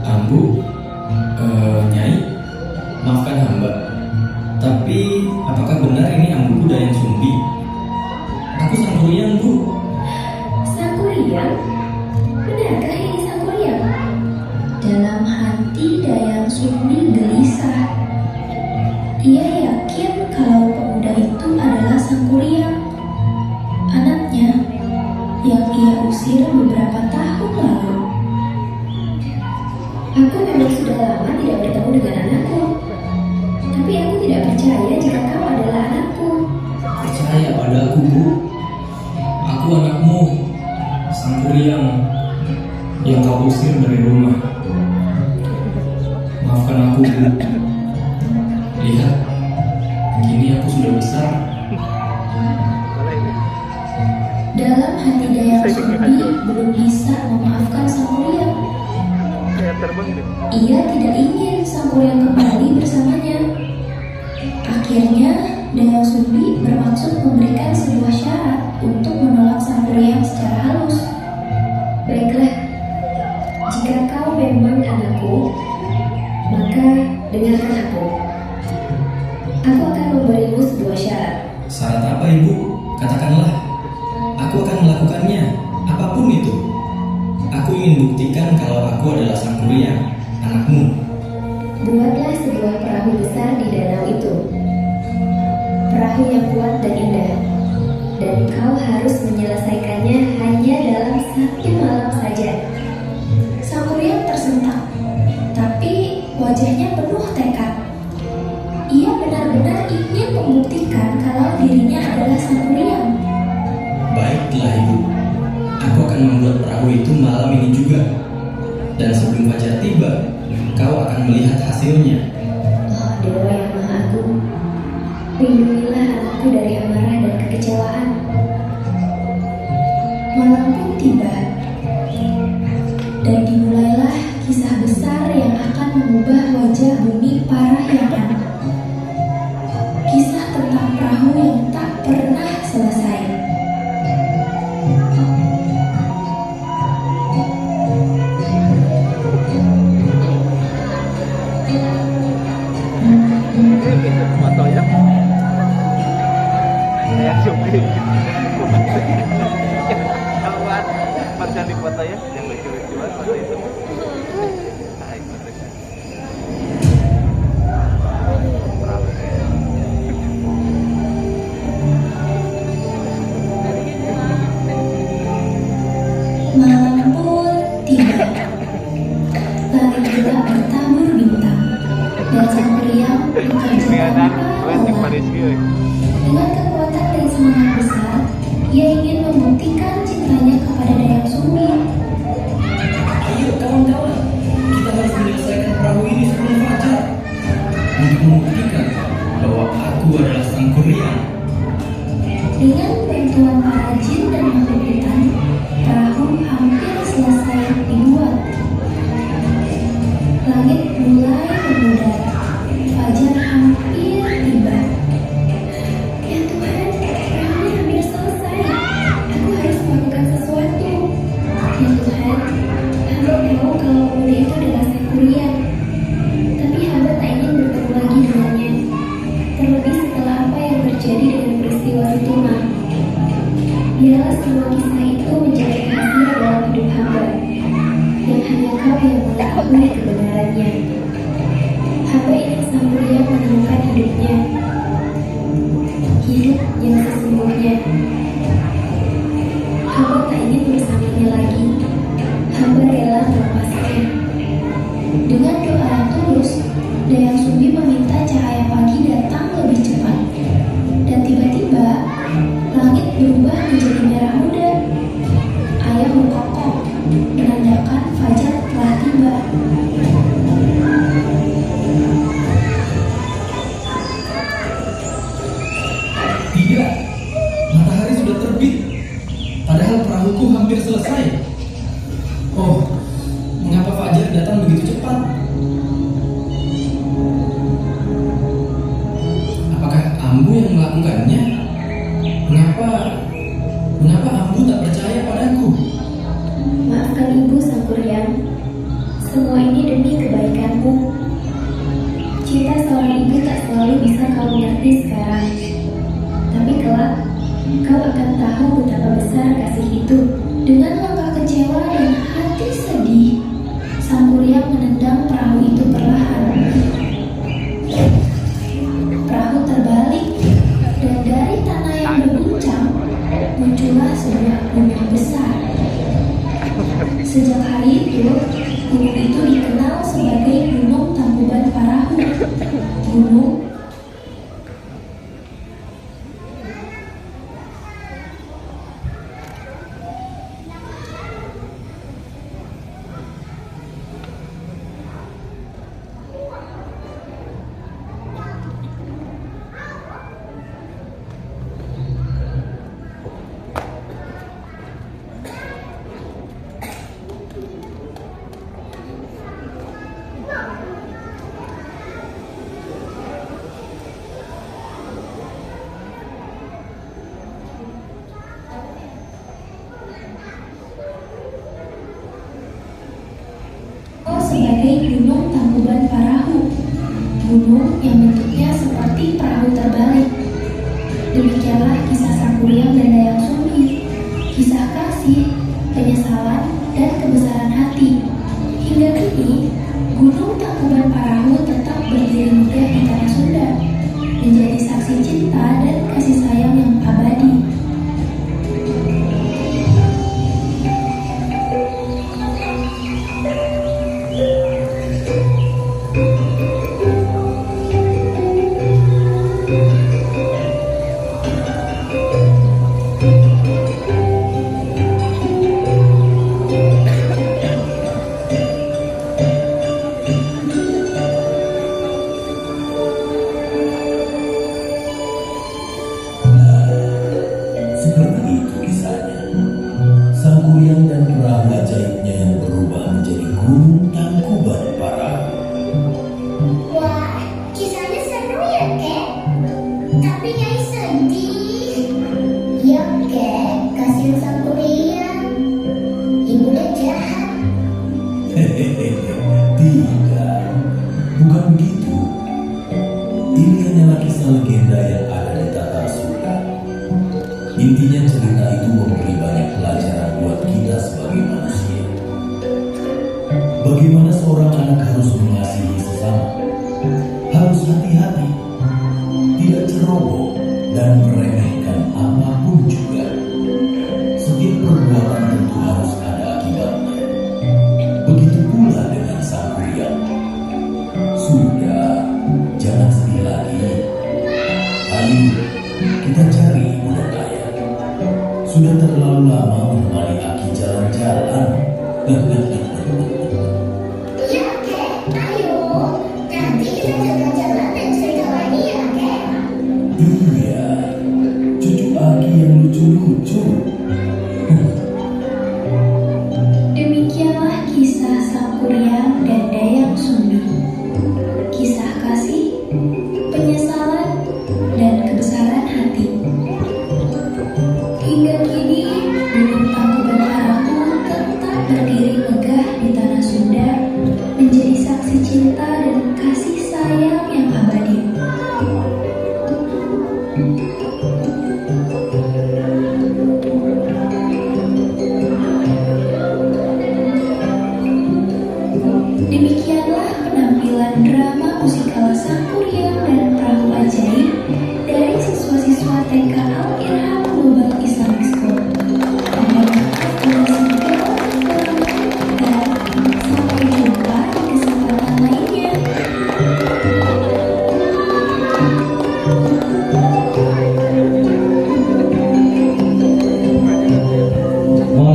Ambu, Nyai, maafkan hamba. Tapi apakah benar ini ambuku Dayang Sumbi? Aku Sang Kuryang, Bu. Sang Kuryang? Benarkah ini Sang Kuryang? Dalam hati Dayang Sumbi gelisah. Ia yakin kalau pemuda itu adalah Sang Kuryang, anaknya yang ia usir beberapa tahun lalu. Aku memang sudah lama tidak bertemu dengan anakku, tapi aku tidak percaya jika kau adalah anakku. Percaya padaku, Bu. Aku anakmu, Sang Kuryang, yang kau usir dari rumah. Maafkan aku, Bu. Lihat, kini aku sudah besar. Dalam hati Dayang Sumbi belum bisa memaafkan Sang Kuryang. Ia tidak ingin Sang Kuryang kembali bersamanya. Akhirnya Dayang Sumbi bermaksud memberikan sebuah syarat untuk menolak Sang Kuryang secara halus. Baiklah, jika kau memang anakku, maka dengarkan aku. Aku akan memberimu sebuah syarat. Syarat apa, Ibu? Katakanlah. Aku akan melakukannya, apapun itu. Aku ingin buktikan kalau aku adalah Sang Kuryang, anakmu. Buatlah sebuah perahu besar di danau itu. Perahu yang kuat dan indah. Dan kau harus menyelesaikannya hanya dalam 1 malam saja. Sang Kuryang tersentak, tapi wajahnya penuh tekad. Ia benar-benar ingin membuktikan kalau dirinya adalah Sang Kuryang. Baiklah, Ibu. Aku akan membuat perahu itu malam ini juga. Dan sebelum fajar tiba, kau akan melihat hasilnya. Oh, Dewa yang Maha Agung, lindungilah anakku dari amarah dan kekecewaan. Malam pun tiba, dan dimulailah kisah besar yang akan mengubah wajah bumi Parahyangan. Kisah tentang perahu yang tak pernah selesai. Malam pun tiba. Langit gelap bertabur bintang, dan Sang Kuryang bekerja tanpa lelah. Dengan kekuatan dan semangat besar, ia ingin membuktikan cintanya kepada Dayang Sumbi. Ayo kawan-kawan, kita harus menyelesaikan perahu ini sebelum fajar untuk membuktikan bahwa aku adalah Sang Kuryang. Dengan bantuan para jin dan makhluk hutan, perahu hampir selesai dibuat. Langit mulai memudar, fajar hampir tiba. Ya Tuhan, perahunya hampir selesai. Aku harus melakukan sesuatu. Ya Tuhan, hamba tahu kalau pemuda itu adalah Sang Kuryang, tapi hamba tak ingin bertemu lagi dengannya. Terlebih setelah apa yang terjadi dengan peristiwa Tumang. Biarlah semua kisah itu menjadi rahasia dalam hidup hamba, yang hanya kau yang mengetahui kebenarannya. Hamba ingin Sang Kuryang menemukan hidupnya, hidup yang sesungguhnya. Hamba tak ingin bersamanya lagi. Hamba rela melepaskan. Dengan doa yang tulus, Dayang Sumbi meminta cahaya pagi datang lebih cepat. Dan tiba-tiba, langit berubah menjadi merah muda. Ayam berkokok, menandakan fajar telah tiba. Tidak, matahari sudah terbit. Padahal perahuku hampir selesai. Oh, mengapa fajar datang begitu cepat? Apakah Ambu yang melakukannya? Mengapa Ambu tak percaya padaku? Maafkan Ibu Sang Kuryang. Semua ini demi kebaikanmu. Cinta seorang ibu tak selalu bisa kau mengerti sekarang. Tapi kelak, kau akan tahu betapa besar kasih itu. Dengan langkah kecewa dan hati sedih, Sang Kuryang menendang perahu itu perlahan. Perahu terbalik, dan dari tanah yang berguncang, muncullah sebuah gunung besar. Sejak hari itu, gunung itu dikenal sebagai Gunung Tangkuban Parahu. Gunung sebagai Gunung Tangkuban Parahu, gunung yang bentuknya seperti perahu terbalik. Demikianlah kisah Sang Kuryang dan Dayang Sumbi, kisah kasih, penyesalan, dan kebesaran hati. Hingga kini, Gunung Tangkuban Parahu tetap berdiri megah di tanah Sunda, menjadi saksi cinta dan kasih sayang yang abadi.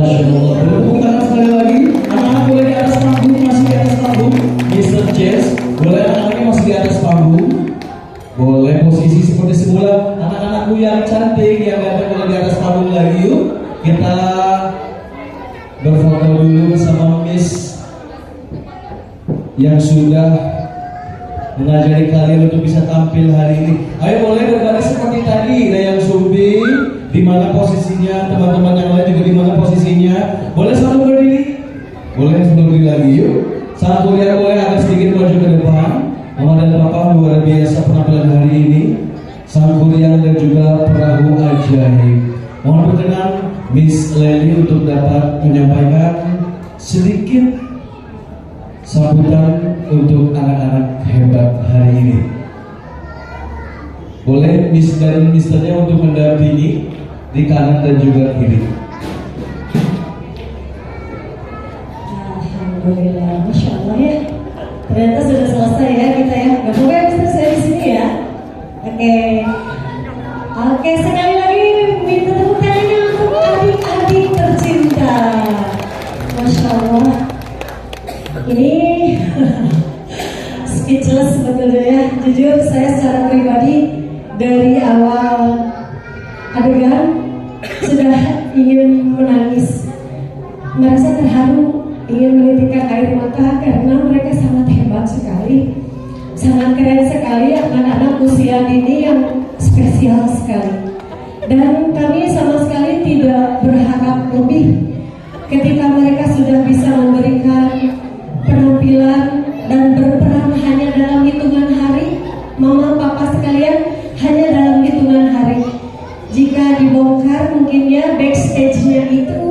Masya Allah. Tepuk tangan sekali lagi. Anak-anak boleh di atas panggung, masih di atas panggung. Mr. Jazz, boleh anak-anaknya masih di atas panggung. Boleh posisi seperti semula. Anak-anakku yang cantik, yang ganteng boleh di atas panggung lagi yuk. Kita berfoto dulu sama Miss yang sudah mengajari kalian untuk bisa tampil hari ini. Ayo boleh berbaris seperti tadi. Dayang Sumbi, di mana posisinya? Teman-teman yang lain juga di mana posisinya? Boleh satu berdiri? Boleh satu berdiri lagi yuk. Sang Kurian boleh agak sedikit maju ke depan. Mama dan Papa luar biasa penampilan hari ini. Sang Kurian dan juga perahu ajaib. Mohon berkenan Miss Lely untuk dapat menyampaikan sedikit sambutan untuk anak-anak hebat hari ini. Boleh Miss dan Misternya untuk mendampingi di kanan dan juga kiri. Alhamdulillah, Masya Allah ya. Ternyata sudah selesai ya kita ya. Gak boleh Mister saya di sini ya. Oke, sekali lagi minta tepuk tangannya untuk adik-adik tercinta. Masya Allah. Ini speechless sebetulnya ya. Jujur saya secara pribadi dari awal adegan sudah ingin menangis, merasa terharu, ingin menitikkan air mata karena mereka sangat hebat sekali, sangat keren sekali, anak-anak usia dini yang spesial sekali. Dan kami sama sekali tidak berharap lebih ketika mereka sudah bisa memberikan penampilan dan berperan hanya dalam hitungan hari. Mama papa sekalian, hanya dalam hitungan hari. Jika dibongkar mungkinnya backstage-nya itu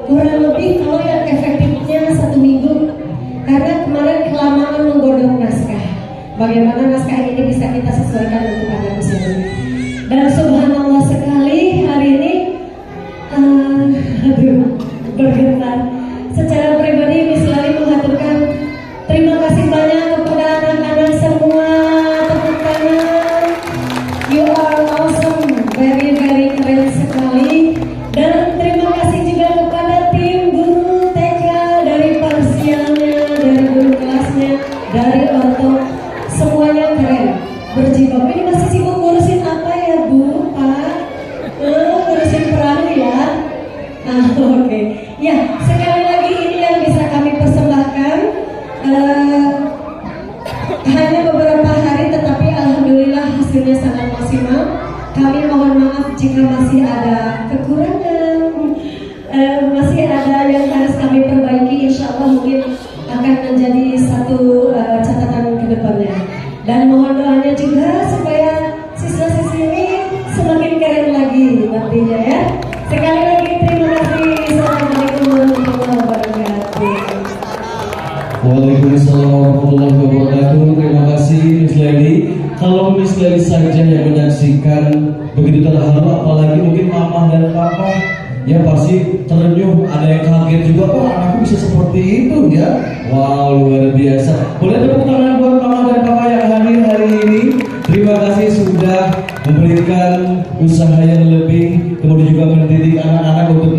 kurang lebih kalau yang efektifnya 1 minggu, karena kemarin kelamaan menggodok naskah. Bagaimana naskah ini bisa kita sesuaikan untuk anak usia ini. Dan subhanallah sekali hari ini bergetar. Secara pribadi Miss Lely mengaturkan terima kasih banyak kepada anak-anak semua. Tepuk tangan. You are awesome, very very keren sekali. Dan terima kasih juga kepada tim guru TK dari parsialnya, dari guru kelasnya, dari orto, semuanya keren. Berjibaku. Ini masih sibuk ngurusin apa ya Bu, Pak? Ngurusin perahu ya. Oke. Ya, sekali lagi ini yang bisa kami persembahkan. Hanya beberapa hari tetapi alhamdulillah hasilnya sangat maksimal. Kami mohon maaf jika masih ada kekurangan, masih ada yang harus kami perbaiki. Insya Allah mungkin akan menjadi satu catatan ke depannya. Dan mohon doanya juga supaya siswa-siswi ini semakin keren lagi nantinya ya. Sekali lagi terima kasih. Assalamualaikum warahmatullahi wabarakatuh. Waalaikumsalam warahmatullahi wabarakatuh. Terima kasih Miss Lely. Kalau Miss Lely saja yang menyaksikan begitu terharu, apalagi mungkin mama dan papa ya pasti terenyuh. Ada yang kaget juga, kok anakku bisa seperti itu ya. Wow, luar biasa. Boleh tepuk tangan buat mama dan papa yang hadir hari ini. Terima kasih sudah memberikan usaha yang lebih, kemudian juga mendidik anak-anak untuk